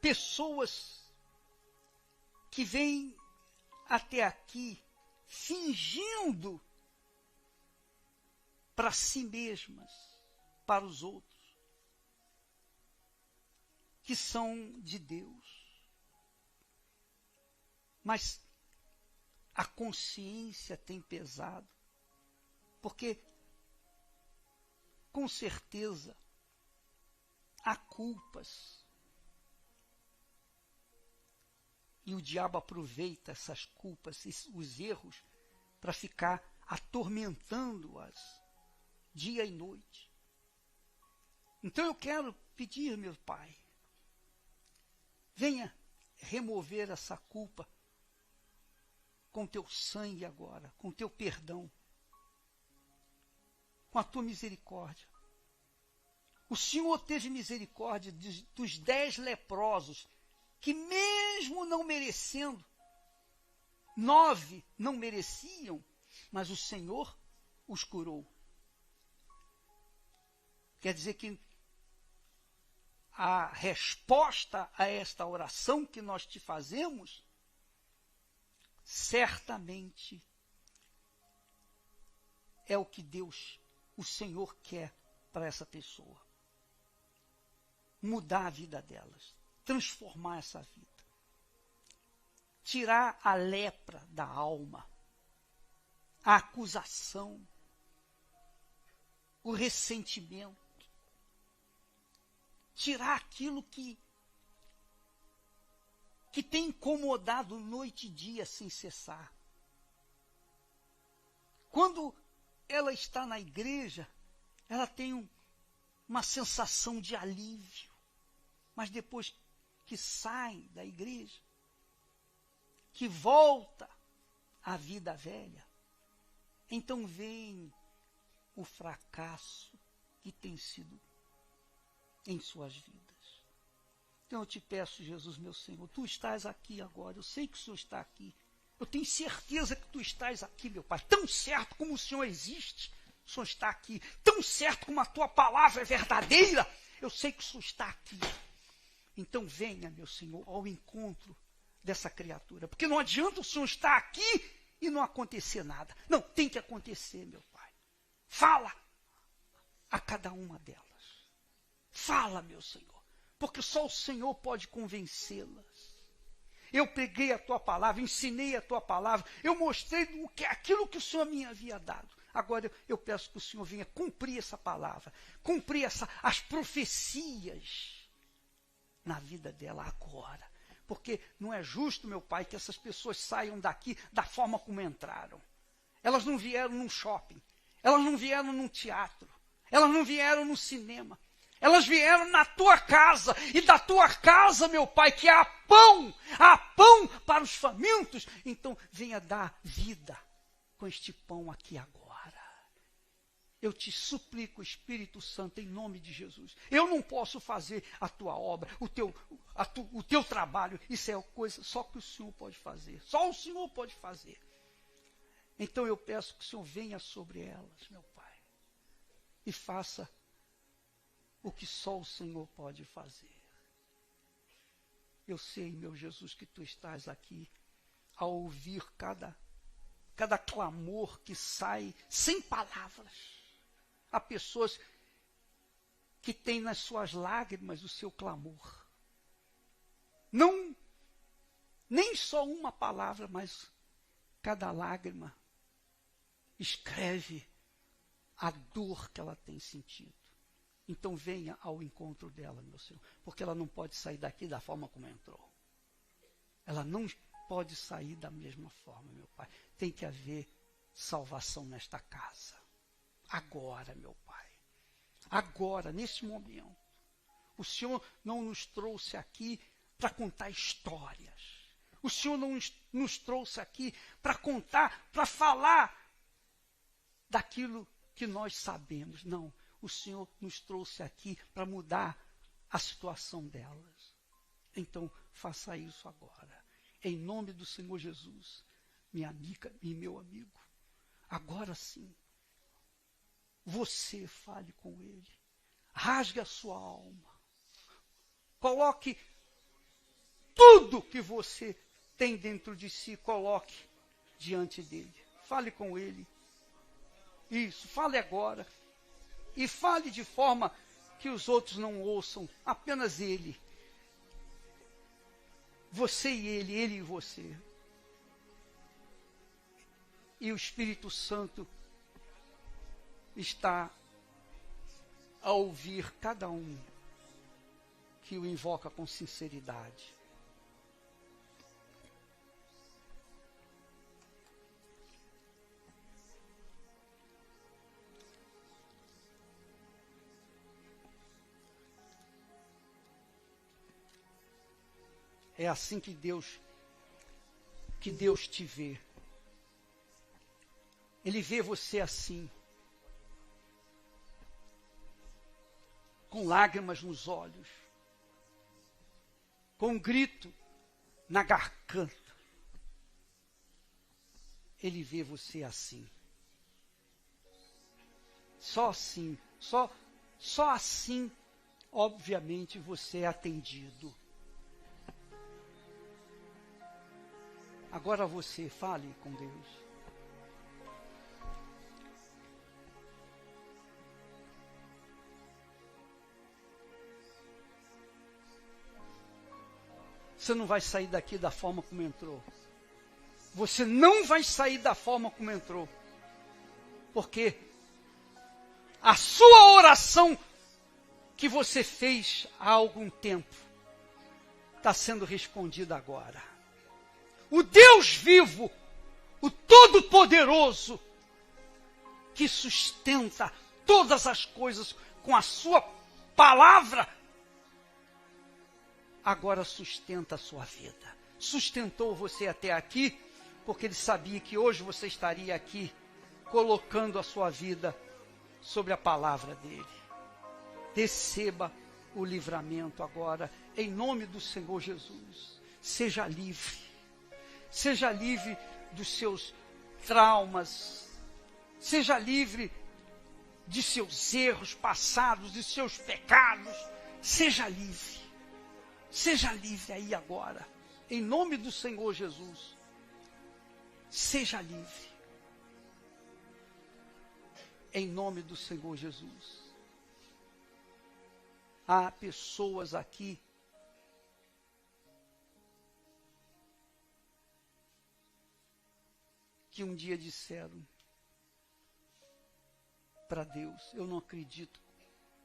Pessoas que vêm até aqui fingindo para si mesmas, para os outros, que são de Deus. Mas a consciência tem pesado, porque, com certeza, há culpas. E o diabo aproveita essas culpas, os erros, para ficar atormentando-as dia e noite. Então eu quero pedir, meu Pai, venha remover essa culpa com teu sangue agora, com teu perdão, com a tua misericórdia. O Senhor teve misericórdia dos 10 leprosos, que mesmo não merecendo, 9 não mereciam, mas o Senhor os curou. Quer dizer que a resposta a esta oração que nós te fazemos, certamente é o que Deus, o Senhor, quer para essa pessoa. Mudar a vida delas, transformar essa vida. Tirar a lepra da alma, a acusação, o ressentimento. Tirar aquilo que tem incomodado noite e dia sem cessar. Quando ela está na igreja, ela tem uma sensação de alívio. Mas depois que sai da igreja, que volta à vida velha, então vem o fracasso que tem sido em suas vidas. Então eu te peço, Jesus, meu Senhor, tu estás aqui agora, eu sei que o Senhor está aqui, eu tenho certeza que tu estás aqui, meu Pai, tão certo como o Senhor existe, o Senhor está aqui, tão certo como a tua palavra é verdadeira, eu sei que o Senhor está aqui. Então venha, meu Senhor, ao encontro dessa criatura, porque não adianta o Senhor estar aqui e não acontecer nada. Não, tem que acontecer, meu Pai. Fala a cada uma delas. Fala, meu Senhor, porque só o Senhor pode convencê-las. Eu preguei a tua palavra, ensinei a tua palavra, eu mostrei aquilo que o Senhor me havia dado. Agora eu peço que o Senhor venha cumprir essa palavra, cumprir as profecias na vida dela agora. Porque não é justo, meu Pai, que essas pessoas saiam daqui da forma como entraram. Elas não vieram num shopping, elas não vieram num teatro, elas não vieram no cinema. Elas vieram na tua casa, e da tua casa, meu Pai, que há pão para os famintos. Então, venha dar vida com este pão aqui agora. Eu te suplico, Espírito Santo, em nome de Jesus. Eu não posso fazer a tua obra, o teu trabalho. Isso é coisa só que o Senhor pode fazer. Só o Senhor pode fazer. Então, eu peço que o Senhor venha sobre elas, meu Pai, e faça o que só o Senhor pode fazer. Eu sei, meu Jesus, que tu estás aqui a ouvir cada clamor que sai sem palavras. Há pessoas que tem nas suas lágrimas o seu clamor. Não, nem só uma palavra, mas cada lágrima escreve a dor que ela tem sentido. Então venha ao encontro dela, meu Senhor, porque ela não pode sair daqui da forma como entrou. Ela não pode sair da mesma forma, meu Pai. Tem que haver salvação nesta casa. Agora, meu Pai. Agora, nesse momento. O Senhor não nos trouxe aqui para contar histórias. O Senhor não nos trouxe aqui para contar, para falar daquilo que nós sabemos. Não. O Senhor nos trouxe aqui para mudar a situação delas. Então, faça isso agora. Em nome do Senhor Jesus, minha amiga e meu amigo. Agora sim, você fale com Ele. Rasgue a sua alma. Coloque tudo que você tem dentro de si, coloque diante dele. Fale com Ele. Isso, fale agora. E fale de forma que os outros não ouçam, apenas Ele. Você e Ele e você. E o Espírito Santo está a ouvir cada um que o invoca com sinceridade. É assim que Deus te vê. Ele vê você assim, com lágrimas nos olhos, com um grito na garganta. Ele vê você assim. Só assim, só assim, obviamente, você é atendido. Agora você fale com Deus. Você não vai sair daqui da forma como entrou. Você não vai sair da forma como entrou. Porque a sua oração que você fez há algum tempo está sendo respondida agora. O Deus vivo, o Todo-Poderoso, que sustenta todas as coisas com a sua palavra, agora sustenta a sua vida. Sustentou você até aqui, porque Ele sabia que hoje você estaria aqui, colocando a sua vida sobre a palavra dEle. Receba o livramento agora, em nome do Senhor Jesus. Seja livre. Seja livre dos seus traumas. Seja livre de seus erros passados, de seus pecados. Seja livre. Seja livre aí agora. Em nome do Senhor Jesus. Seja livre. Em nome do Senhor Jesus. Há pessoas aqui que um dia disseram para Deus: eu não acredito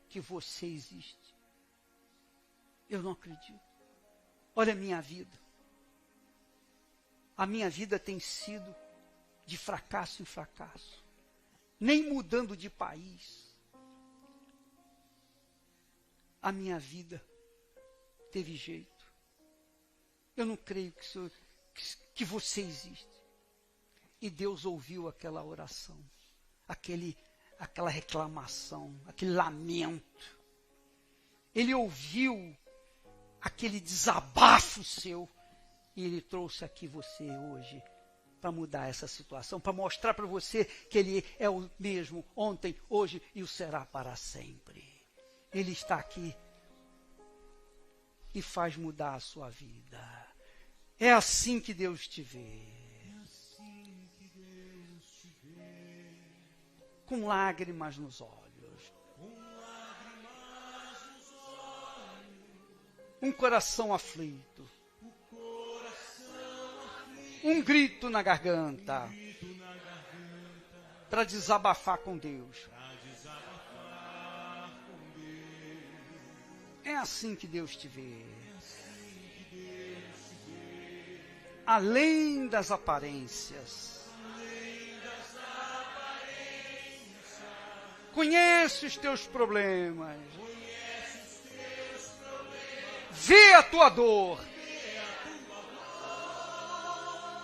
que você existe. Eu não acredito. Olha a minha vida. A minha vida tem sido de fracasso em fracasso. Nem mudando de país. A minha vida teve jeito. Eu não creio que você existe. E Deus ouviu aquela oração, aquela reclamação, aquele lamento. Ele ouviu aquele desabafo seu. E Ele trouxe aqui você hoje para mudar essa situação, para mostrar para você que Ele é o mesmo ontem, hoje e o será para sempre. Ele está aqui e faz mudar a sua vida. É assim que Deus te vê. Com lágrimas nos olhos. um coração aflito, um grito na garganta, para desabafar com Deus. É assim que Deus te vê. Além das aparências. Conhece os teus problemas. Vê a tua dor.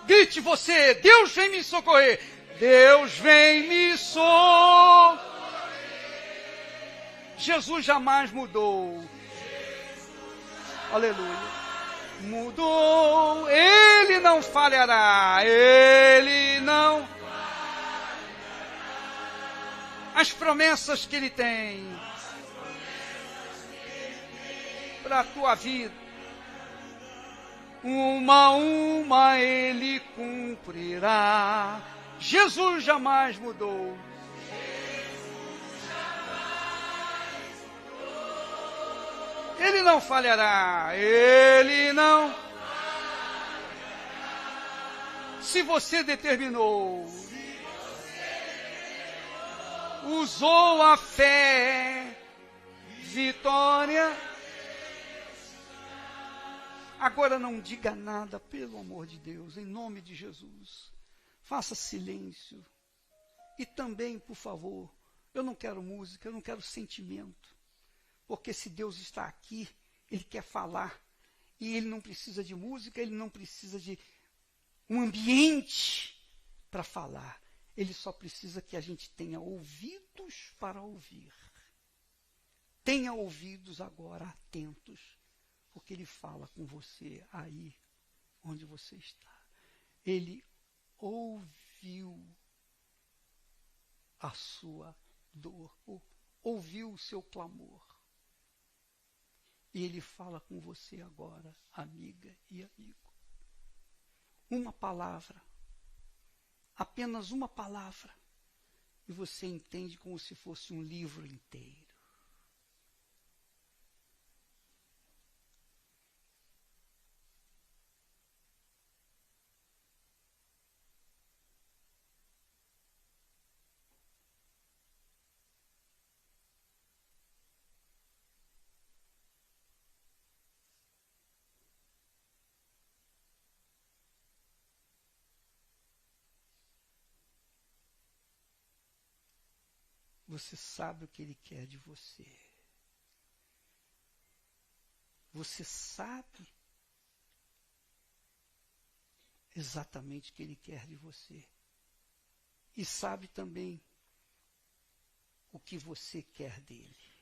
Grite você, Deus vem me socorrer. Deus vem me socorrer. Jesus jamais mudou. Aleluia. Mudou, Ele não falhará, Ele não. As promessas que Ele tem para a tua vida, uma a uma Ele cumprirá. Jesus jamais mudou. Ele não falhará, Ele não. Se você determinou, usou a fé, vitória. Agora não diga nada, pelo amor de Deus, em nome de Jesus. Faça silêncio. E também, por favor, eu não quero música, eu não quero sentimento. Porque se Deus está aqui, Ele quer falar. E Ele não precisa de música, Ele não precisa de um ambiente para falar. Ele só precisa que a gente tenha ouvidos para ouvir. Tenha ouvidos agora atentos, porque Ele fala com você aí onde você está. Ele ouviu a sua dor, ouviu o seu clamor. E Ele fala com você agora, amiga e amigo. Uma palavra, apenas uma palavra, e você entende como se fosse um livro inteiro. Você sabe o que Ele quer de você. Você sabe exatamente o que Ele quer de você. E sabe também o que você quer dele.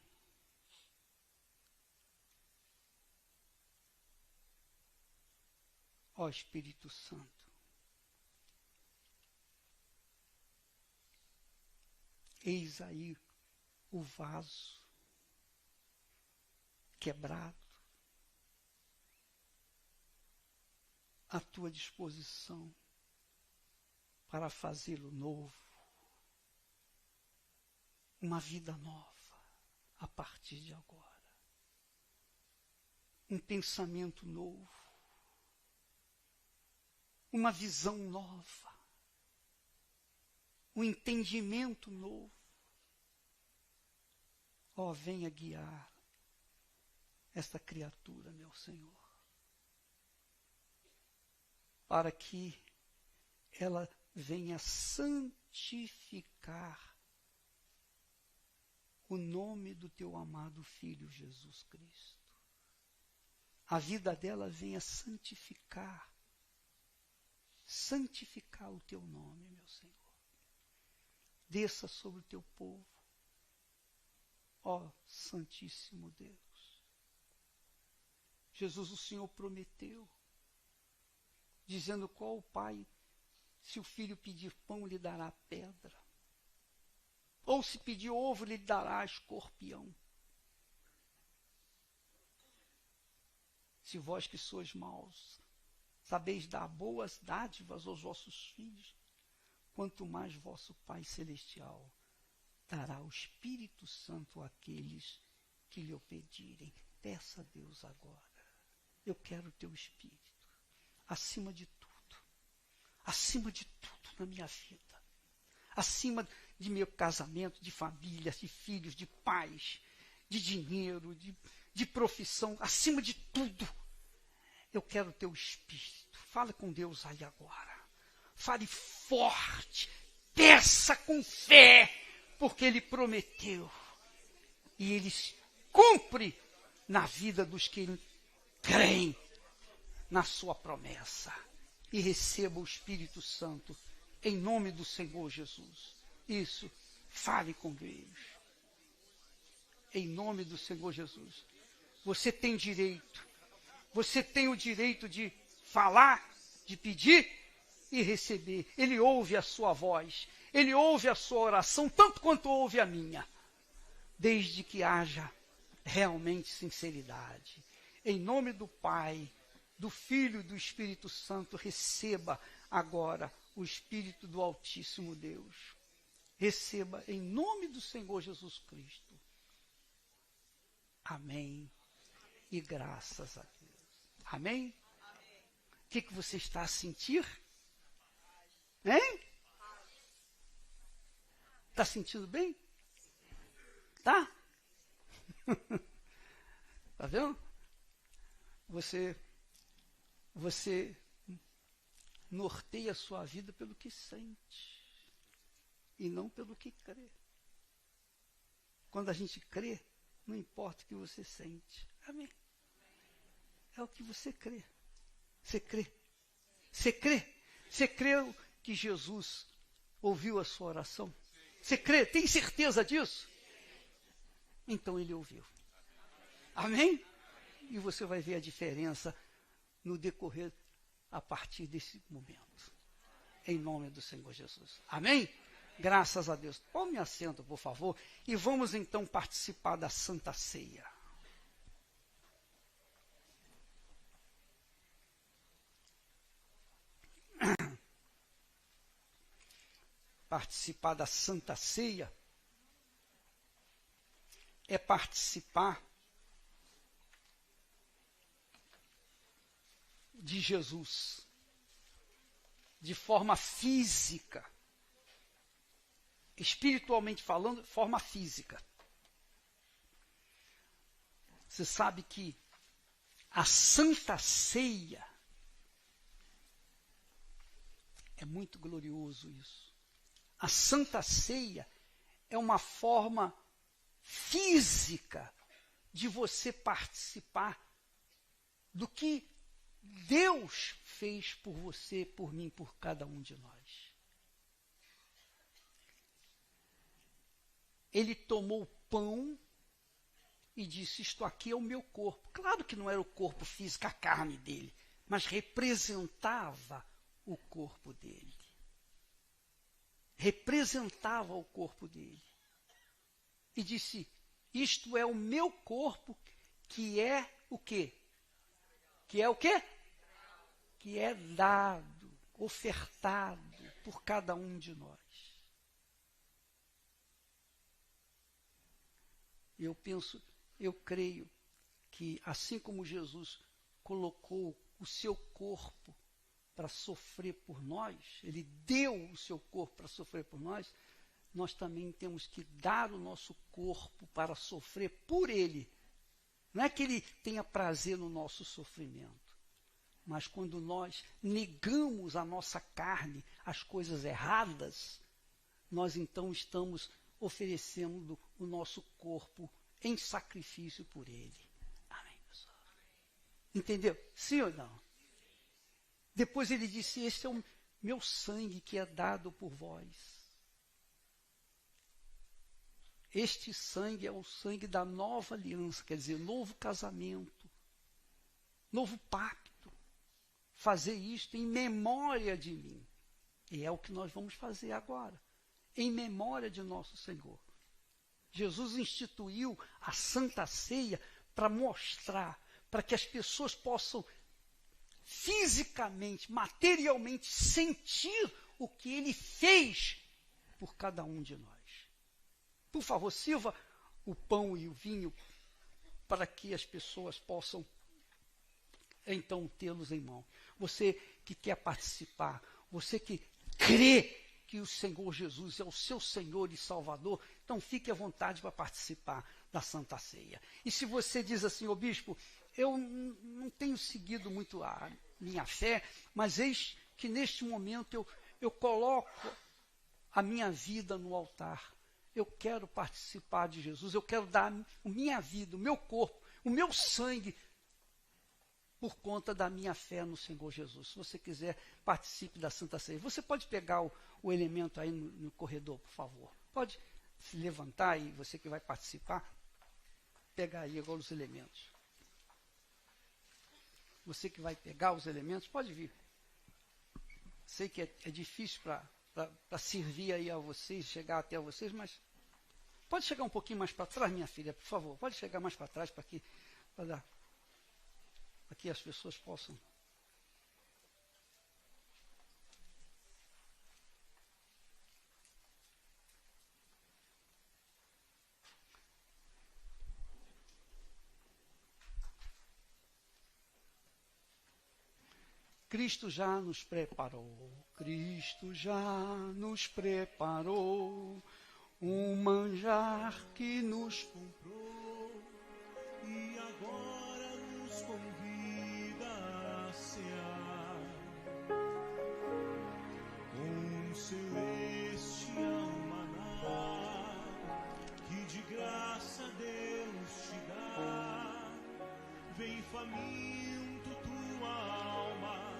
Ó Espírito Santo, eis aí o vaso quebrado à tua disposição para fazê-lo novo, uma vida nova a partir de agora, um pensamento novo, uma visão nova, um entendimento novo. Ó, venha guiar esta criatura, meu Senhor, para que ela venha santificar o nome do teu amado Filho Jesus Cristo. A vida dela venha santificar o teu nome, meu Senhor. Desça sobre o teu povo, ó Santíssimo Deus. Jesus, o Senhor prometeu, dizendo: qual o pai, se o filho pedir pão, lhe dará pedra? Ou se pedir ovo, lhe dará escorpião? Se vós que sois maus, sabeis dar boas dádivas aos vossos filhos, quanto mais vosso Pai Celestial dará o Espírito Santo àqueles que lhe o pedirem. Peça a Deus agora. Eu quero o teu Espírito. Acima de tudo na minha vida. Acima de meu casamento, de família, de filhos, de pais, de dinheiro, de profissão. Acima de tudo, eu quero o teu Espírito. Fala com Deus aí agora. Fale forte. Peça com fé, porque Ele prometeu. E Ele cumpre na vida dos que creem na sua promessa. E receba o Espírito Santo em nome do Senhor Jesus. Isso, fale com Deus. Em nome do Senhor Jesus. Você tem direito. Você tem o direito de falar, de pedir e receber. Ele ouve a sua voz. Ele ouve a sua oração, tanto quanto ouve a minha. Desde que haja realmente sinceridade. Em nome do Pai, do Filho e do Espírito Santo, receba agora o Espírito do Altíssimo Deus. Receba em nome do Senhor Jesus Cristo. Amém. E graças a Deus. Amém? O que você está a sentir? Hein? Está sentindo bem? Tá? Tá vendo? Você norteia a sua vida pelo que sente e não pelo que crê. Quando a gente crê, não importa o que você sente. Amém? É o que você crê. Você crê? Você crê? Você creu que Jesus ouviu a sua oração? Você crê? Tem certeza disso? Então Ele ouviu. Amém? E você vai ver a diferença no decorrer a partir desse momento. Em nome do Senhor Jesus. Amém? Graças a Deus. Tome assento, por favor, e vamos então participar da Santa Ceia. Participar da Santa Ceia é participar de Jesus de forma física, espiritualmente falando, forma física. Você sabe que a Santa Ceia é muito glorioso isso. A Santa Ceia é uma forma física de você participar do que Deus fez por você, por mim, por cada um de nós. Ele tomou o pão e disse, isto aqui é o meu corpo. Claro que não era o corpo físico, a carne dele, mas representava o corpo dele. Representava o corpo dele. E disse, isto é o meu corpo, que é o quê? Que é o quê? Que é dado, ofertado por cada um de nós. Eu creio que assim como Jesus colocou o seu corpo para sofrer por nós, ele deu o seu corpo para sofrer por nós, nós também temos que dar o nosso corpo para sofrer por ele. Não é que ele tenha prazer no nosso sofrimento, mas quando nós negamos a nossa carne, as coisas erradas, nós então estamos oferecendo o nosso corpo em sacrifício por ele. Amém, pessoal? Entendeu? Sim ou não? Depois ele disse, este é o meu sangue que é dado por vós. Este sangue é o sangue da nova aliança, quer dizer, novo casamento, novo pacto. Fazer isto em memória de mim. E é o que nós vamos fazer agora, em memória de nosso Senhor. Jesus instituiu a Santa Ceia para mostrar, para que as pessoas possam fisicamente, materialmente sentir o que Ele fez por cada um de nós. Por favor, sirva o pão e o vinho para que as pessoas possam então tê-los em mão. Você que quer participar, você que crê que o Senhor Jesus é o seu Senhor e Salvador, então fique à vontade para participar da Santa Ceia. E se você diz assim, ô bispo, eu não tenho seguido muito a minha fé, mas eis que neste momento eu coloco a minha vida no altar. Eu quero participar de Jesus, eu quero dar a minha vida, o meu corpo, o meu sangue, por conta da minha fé no Senhor Jesus. Se você quiser, participe da Santa Ceia. Você pode pegar o elemento aí no corredor, por favor. Pode se levantar e você que vai participar, pegar aí agora os elementos. Você que vai pegar os elementos, pode vir. Sei que é difícil para servir aí a vocês, chegar até a vocês, mas pode chegar um pouquinho mais para trás, minha filha, por favor. Pode chegar mais para trás para que as pessoas possam. Cristo já nos preparou, Cristo já nos preparou um manjar que nos Comprou e agora nos convida a cear com celestial maná que de graça Deus te dá. Vem faminto tua alma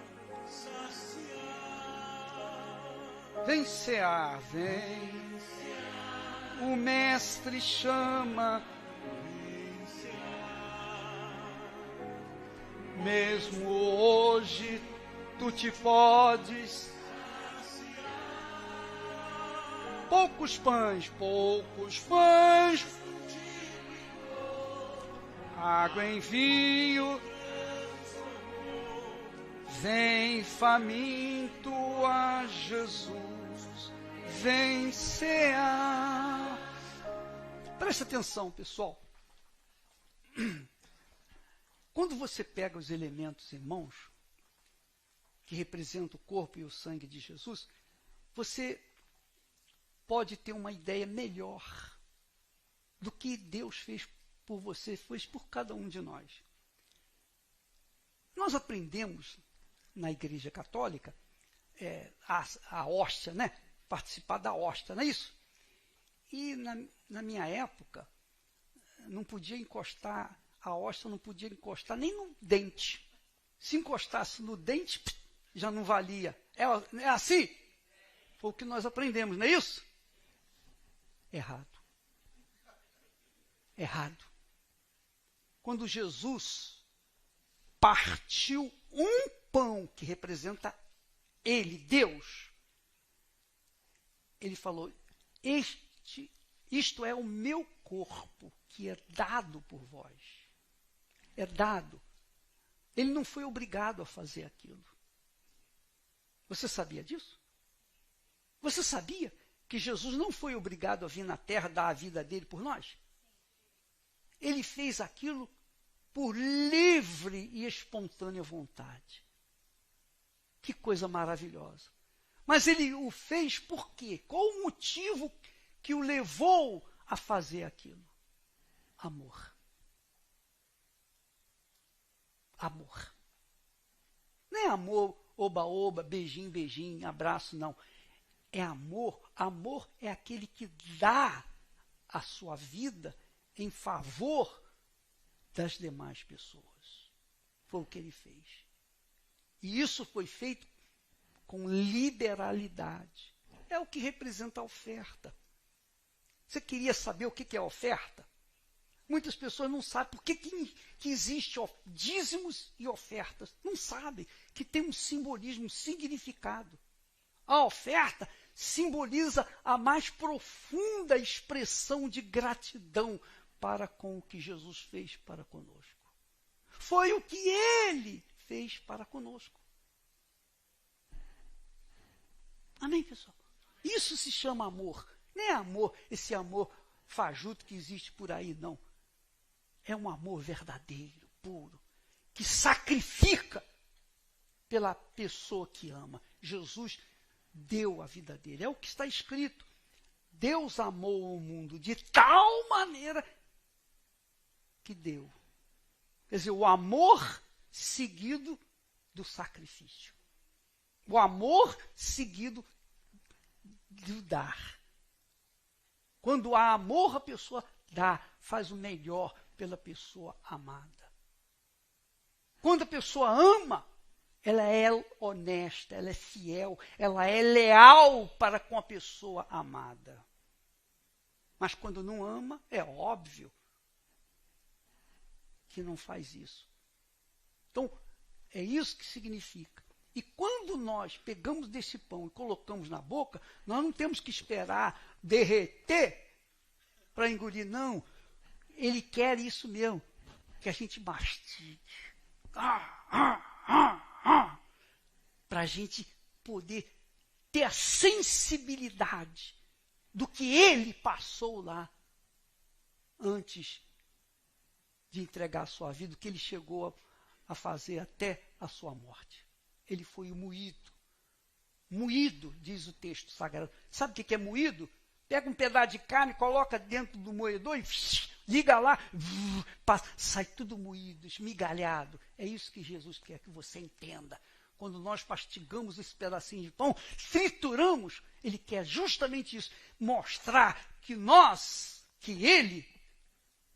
saciar. Vem cear, vem. O Mestre chama. Mesmo hoje tu te podes. Poucos pães, água em vinho. Vem faminto a Jesus, vem cear. Presta atenção, pessoal. Quando você pega os elementos em mãos, que representam o corpo e o sangue de Jesus, você pode ter uma ideia melhor do que Deus fez por você, fez por cada um de nós. Nós aprendemos na Igreja Católica a hóstia, né? Participar da hóstia, não é isso? E na minha época, não podia encostar, a hóstia não podia encostar nem no dente. Se encostasse no dente, já não valia. É assim? Foi o que nós aprendemos, não é isso? Errado. Errado. Quando Jesus partiu um pão que representa Ele, Deus, Ele falou, isto é o meu corpo que é dado por vós. É dado. Ele não foi obrigado a fazer aquilo. Você sabia disso? Você sabia que Jesus não foi obrigado a vir na terra dar a vida dele por nós? Ele fez aquilo por livre e espontânea vontade. Que coisa maravilhosa. Mas ele o fez por quê? Qual o motivo que o levou a fazer aquilo? Amor. Amor. Não é amor, oba-oba, beijinho, beijinho, abraço, não. É amor. Amor é aquele que dá a sua vida em favor das demais pessoas. Foi o que ele fez. E isso foi feito com liberalidade. É o que representa a oferta. Você queria saber o que é a oferta? Muitas pessoas não sabem por que existe dízimos e ofertas. Não sabem que tem um simbolismo, um significado. A oferta simboliza a mais profunda expressão de gratidão para com o que Jesus fez para conosco. Foi o que Ele fez para conosco. Amém, pessoal? Isso se chama amor. Não é amor, esse amor fajuto que existe por aí, não. É um amor verdadeiro, puro, que sacrifica pela pessoa que ama. Jesus deu a vida dele. É o que está escrito. Deus amou o mundo de tal maneira que deu. Quer dizer, o amor seguido do sacrifício. O amor seguido do dar. Quando há amor, a pessoa dá, faz o melhor pela pessoa amada. Quando a pessoa ama, ela é honesta, ela é fiel, ela é leal para com a pessoa amada. Mas quando não ama, é óbvio que não faz isso. Então, é isso que significa. E quando nós pegamos desse pão e colocamos na boca, nós não temos que esperar derreter para engolir, não. Ele quer isso mesmo, que a gente mastigue. Para a gente poder ter a sensibilidade do que ele passou lá antes de entregar a sua vida, do que ele chegou a fazer até a sua morte. Ele foi moído. Moído, diz o texto sagrado. Sabe o que é moído? Pega um pedaço de carne, coloca dentro do moedor e liga lá, sai tudo moído, esmigalhado. É isso que Jesus quer que você entenda. Quando nós mastigamos esse pedacinho de pão, trituramos, ele quer justamente isso, mostrar que ele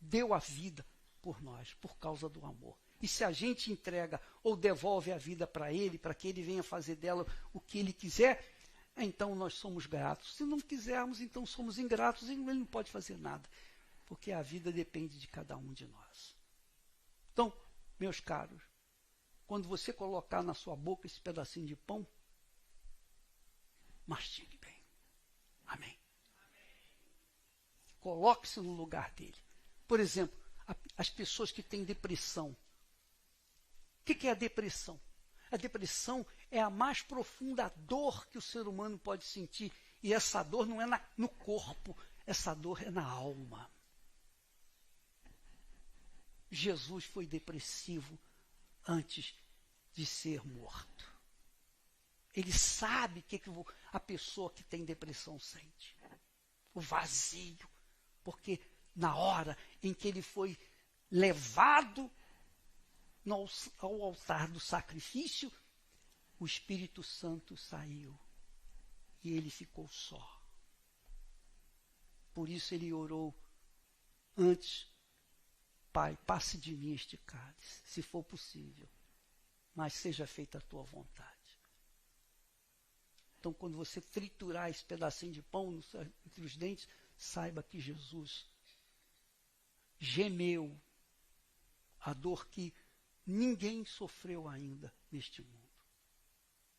deu a vida por nós, por causa do amor. E se a gente entrega ou devolve a vida para ele, para que ele venha fazer dela o que ele quiser, então nós somos gratos. Se não quisermos, então somos ingratos e ele não pode fazer nada, porque a vida depende de cada um de nós. Então, meus caros, quando você colocar na sua boca esse pedacinho de pão, mastigue bem. Amém. Coloque-se no lugar dele. Por exemplo, as pessoas que têm depressão. O que é a depressão? A depressão é a mais profunda dor que o ser humano pode sentir. E essa dor não é no corpo, essa dor é na alma. Jesus foi depressivo antes de ser morto. Ele sabe o que a pessoa que tem depressão sente. O vazio. Porque na hora em que ele foi levado ao altar do sacrifício, o Espírito Santo saiu e ele ficou só. Por isso ele orou antes: Pai, passe de mim este cálice, se for possível, mas seja feita a tua vontade. Então, quando você triturar esse pedacinho de pão entre os dentes, saiba que Jesus gemeu a dor que ninguém sofreu ainda neste mundo.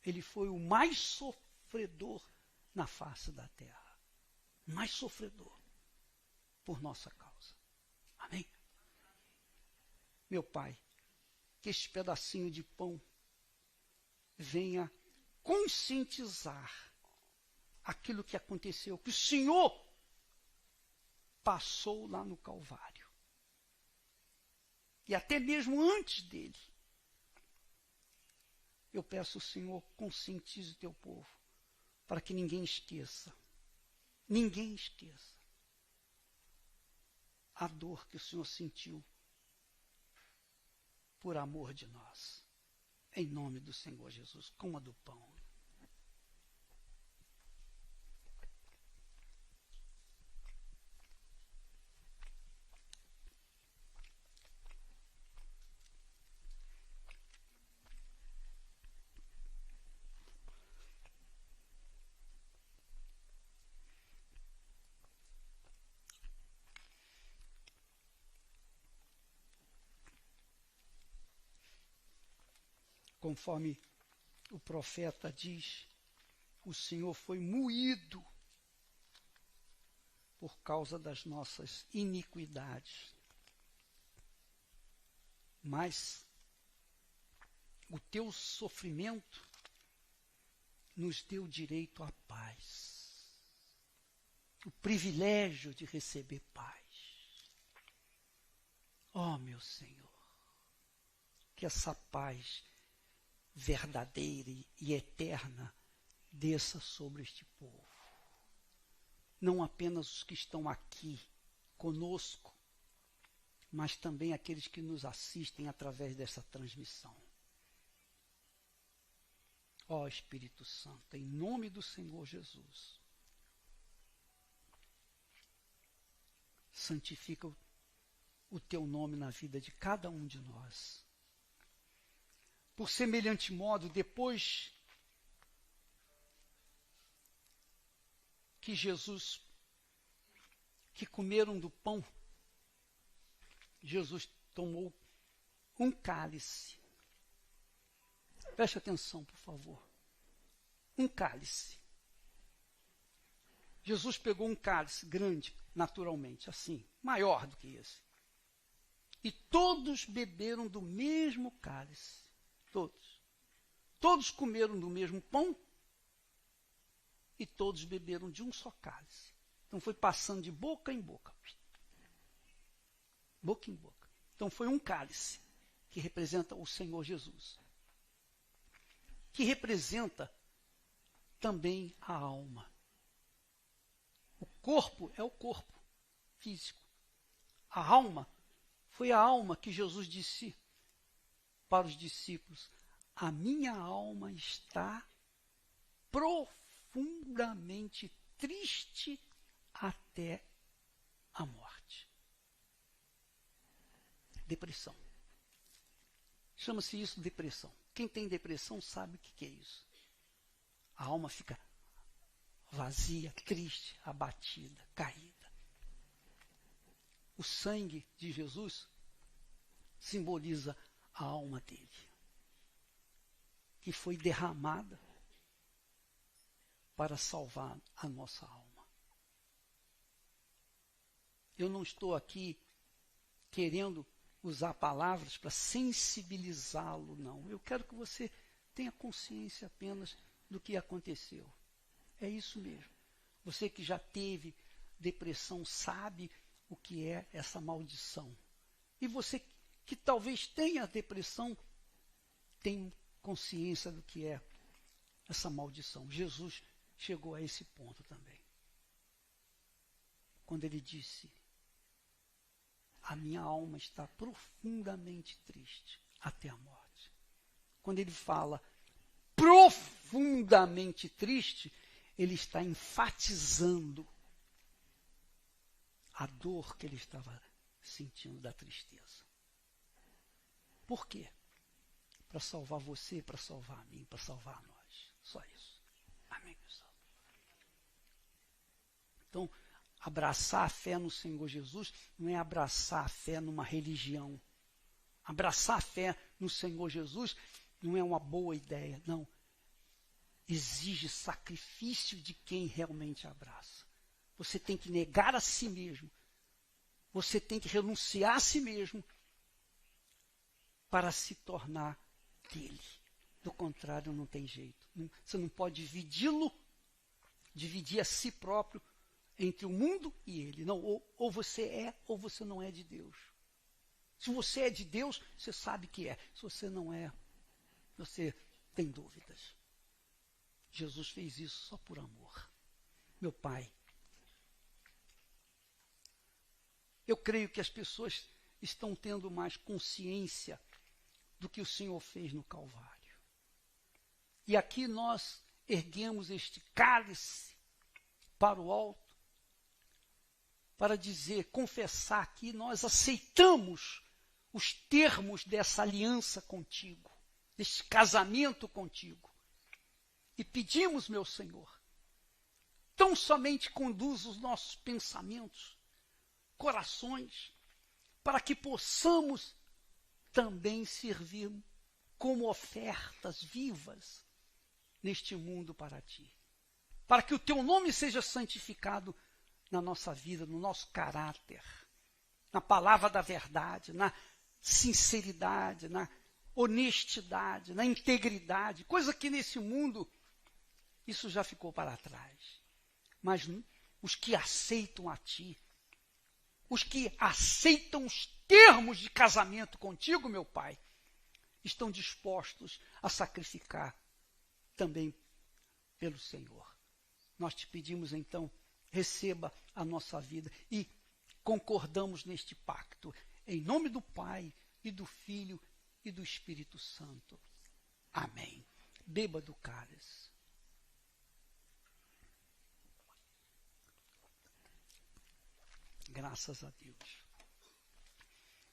Ele foi o mais sofredor na face da terra. Mais sofredor por nossa causa. Amém? Meu Pai, que este pedacinho de pão venha conscientizar aquilo que aconteceu, que o Senhor passou lá no Calvário. E até mesmo antes dele. Eu peço, Senhor, conscientize o teu povo, para que ninguém esqueça a dor que o Senhor sentiu por amor de nós. Em nome do Senhor Jesus, coma do pão. Conforme o profeta diz, o Senhor foi moído por causa das nossas iniquidades. Mas o teu sofrimento nos deu direito à paz, o privilégio de receber paz. Ó, meu Senhor, que essa paz verdadeira e eterna desça sobre este povo. Não apenas os que estão aqui conosco, mas também aqueles que nos assistem através dessa transmissão. Ó Espírito Santo, em nome do Senhor Jesus, santifica o teu nome na vida de cada um de nós. Por semelhante modo, depois que comeram do pão, Jesus tomou um cálice. Preste atenção, por favor. Um cálice. Jesus pegou um cálice grande, naturalmente, assim, maior do que esse. E todos beberam do mesmo cálice. Todos. Todos comeram do mesmo pão e todos beberam de um só cálice. Então foi passando de boca em boca. Boca em boca. Então foi um cálice que representa o Senhor Jesus. Que representa também a alma. O corpo é o corpo físico. A alma foi a alma que Jesus disse para os discípulos: a minha alma está profundamente triste até a morte. Depressão. Chama-se isso depressão. Quem tem depressão sabe o que é isso. A alma fica vazia, triste, abatida, caída. O sangue de Jesus simboliza a alma dele, que foi derramada para salvar a nossa alma. Eu não estou aqui querendo usar palavras para sensibilizá-lo, não. Eu quero que você tenha consciência apenas do que aconteceu. É isso mesmo. Você que já teve depressão sabe o que é essa maldição. E você que talvez tenha depressão tem consciência do que é essa maldição. Jesus chegou a esse ponto também. Quando ele disse: a minha alma está profundamente triste até a morte. Quando ele fala profundamente triste, ele está enfatizando a dor que ele estava sentindo da tristeza. Por quê? Para salvar você, para salvar a mim, para salvar nós. Só isso. Amém, pessoal? Então, abraçar a fé no Senhor Jesus não é abraçar a fé numa religião. Abraçar a fé no Senhor Jesus não é uma boa ideia, não. Exige sacrifício de quem realmente abraça. Você tem que negar a si mesmo. Você tem que renunciar a si mesmo para se tornar dele. Do contrário, não tem jeito. Você não pode dividir a si próprio entre o mundo e ele. Não, ou você é ou você não é de Deus. Se você é de Deus, você sabe que é. Se você não é, você tem dúvidas. Jesus fez isso só por amor. Meu Pai, eu creio que as pessoas estão tendo mais consciência do que o Senhor fez no Calvário. E aqui nós erguemos este cálice para o alto, para dizer, confessar que nós aceitamos os termos dessa aliança contigo, deste casamento contigo. E pedimos, meu Senhor, tão somente conduza os nossos pensamentos, corações, para que possamos também servir como ofertas vivas neste mundo para ti. Para que o teu nome seja santificado na nossa vida, no nosso caráter, na palavra da verdade, na sinceridade, na honestidade, na integridade, coisa que nesse mundo isso já ficou para trás. Mas os que aceitam a ti, os que aceitam os termos de casamento contigo, meu Pai, estão dispostos a sacrificar também pelo Senhor. Nós te pedimos então, receba a nossa vida e concordamos neste pacto, em nome do Pai e do Filho e do Espírito Santo. Amém. Beba do cálice. Graças a Deus.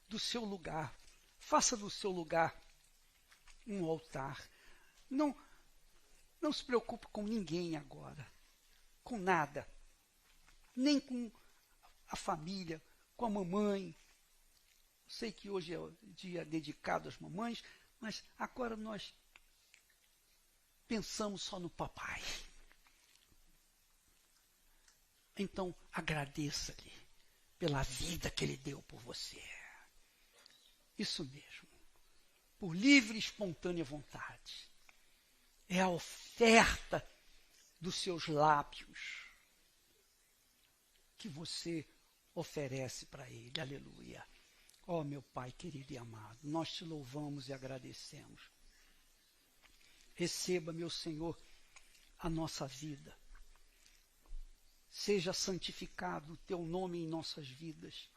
Do seu lugar, faça do seu lugar um altar. Não se preocupe com ninguém agora, com nada, nem com a família, com a mamãe. Sei que hoje é o dia dedicado às mamães, mas agora nós pensamos só no papai. Então, agradeça-lhe pela vida que ele deu por você. Isso mesmo. Por livre e espontânea vontade. É a oferta dos seus lábios que você oferece para ele. Aleluia. Ó, meu Pai querido e amado, nós te louvamos e agradecemos. Receba, meu Senhor, a nossa vida. Seja santificado o teu nome em nossas vidas.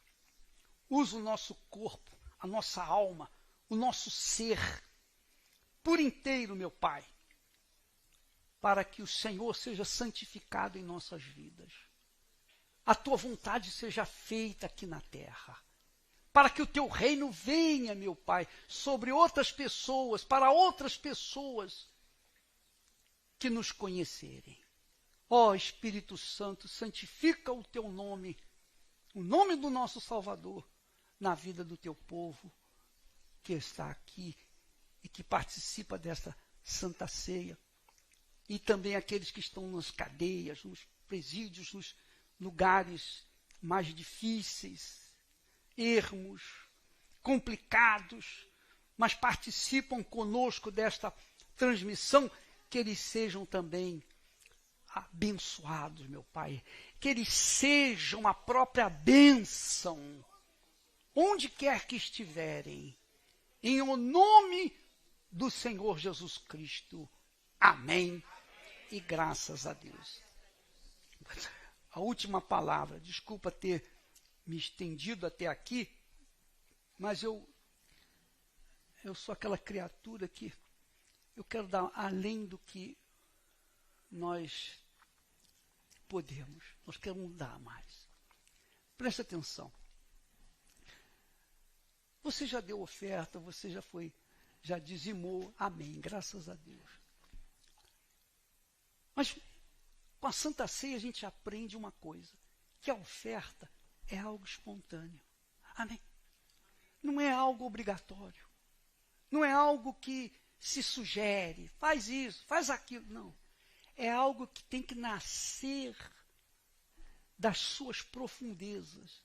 Usa o nosso corpo, a nossa alma, o nosso ser, por inteiro, meu Pai, para que o Senhor seja santificado em nossas vidas. A tua vontade seja feita aqui na terra. Para que o teu reino venha, meu Pai, sobre outras pessoas, para outras pessoas que nos conhecerem. Ó Espírito Santo, santifica o teu nome, o nome do nosso Salvador, na vida do teu povo que está aqui e que participa desta Santa Ceia. E também aqueles que estão nas cadeias, nos presídios, nos lugares mais difíceis, ermos, complicados, mas participam conosco desta transmissão, que eles sejam também abençoados, meu Pai, que eles sejam a própria bênção, onde quer que estiverem, em o nome do Senhor Jesus Cristo. Amém. E graças a Deus. A última palavra, desculpa ter me estendido até aqui, mas eu sou aquela criatura que eu quero dar além do que nós podemos. Nós queremos dar mais. Preste atenção. Você já deu oferta, você já dizimou. Amém, graças a Deus. Mas com a Santa Ceia a gente aprende uma coisa, que a oferta é algo espontâneo. Amém? Não é algo obrigatório. Não é algo que se sugere, faz isso, faz aquilo. Não. É algo que tem que nascer das suas profundezas.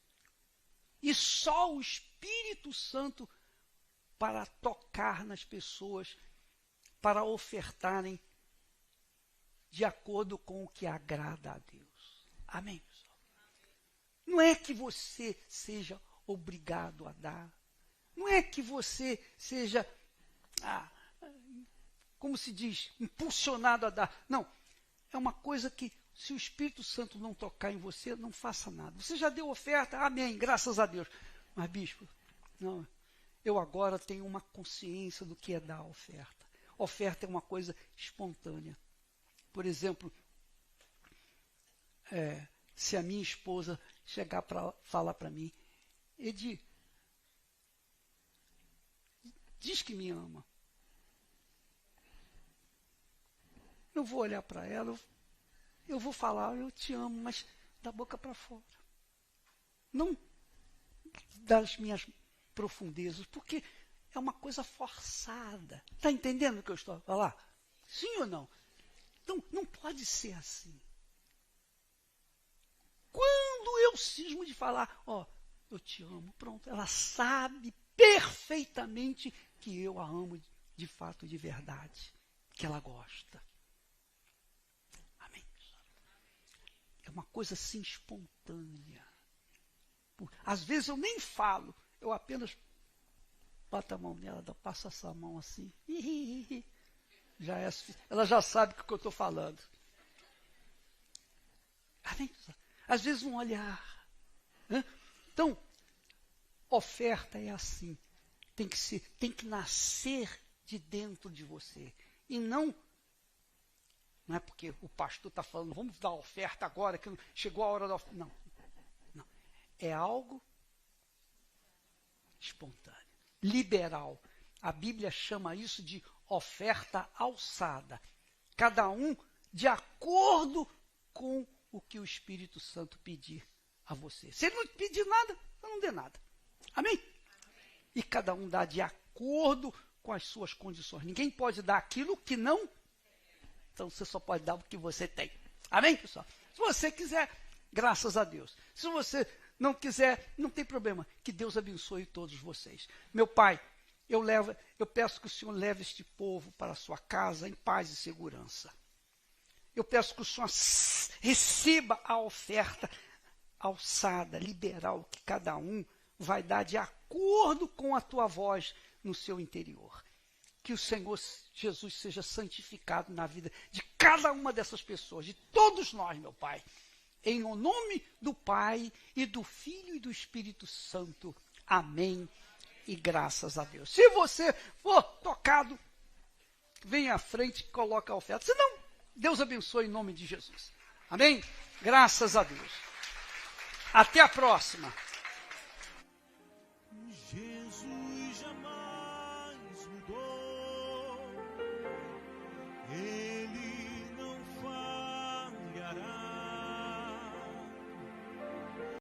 E só o Espírito Santo para tocar nas pessoas, para ofertarem de acordo com o que agrada a Deus. Amém, pessoal? Não é que você seja obrigado a dar. Não é que você seja, como se diz, impulsionado a dar. Não. É uma coisa que, se o Espírito Santo não tocar em você, não faça nada. Você já deu oferta? Amém, graças a Deus. Mas, bispo, não, eu agora tenho uma consciência do que é dar oferta. Oferta é uma coisa espontânea. Por exemplo, se a minha esposa chegar para falar para mim, Edi, diz que me ama. Eu vou olhar para ela, eu vou falar, eu te amo, mas da boca para fora. Não das minhas profundezas, porque é uma coisa forçada. Está entendendo o que eu estou a falar? Sim ou não? Então, não pode ser assim. Quando eu cismo de falar, eu te amo, pronto, ela sabe perfeitamente que eu a amo de fato, de verdade, que ela gosta. Amém? É uma coisa assim espontânea. Às vezes eu nem falo, eu apenas bota a mão nela, passa essa mão assim. Já é, ela já sabe o que eu estou falando. Amém? Às vezes um olhar. Então, oferta é assim. Tem que nascer de dentro de você. E não é porque o pastor está falando, vamos dar oferta agora, que chegou a hora da oferta. Não. É algo espontâneo, liberal. A Bíblia chama isso de oferta alçada. Cada um de acordo com o que o Espírito Santo pedir a você. Se ele não pedir nada, não dê nada. Amém? E cada um dá de acordo com as suas condições. Ninguém pode dar aquilo que não. Então você só pode dar o que você tem. Amém, pessoal? Se você quiser, graças a Deus. Se você não quiser, não tem problema. Que Deus abençoe todos vocês. Meu Pai, eu peço que o Senhor leve este povo para a sua casa em paz e segurança. Eu peço que o Senhor receba a oferta alçada, liberal, que cada um vai dar de acordo com a tua voz no seu interior. Que o Senhor Jesus seja santificado na vida de cada uma dessas pessoas, de todos nós, meu Pai. Em o nome do Pai, e do Filho e do Espírito Santo. Amém. E graças a Deus. Se você for tocado, vem à frente e coloca a oferta. Se não, Deus abençoe em nome de Jesus. Amém? Graças a Deus. Até a próxima.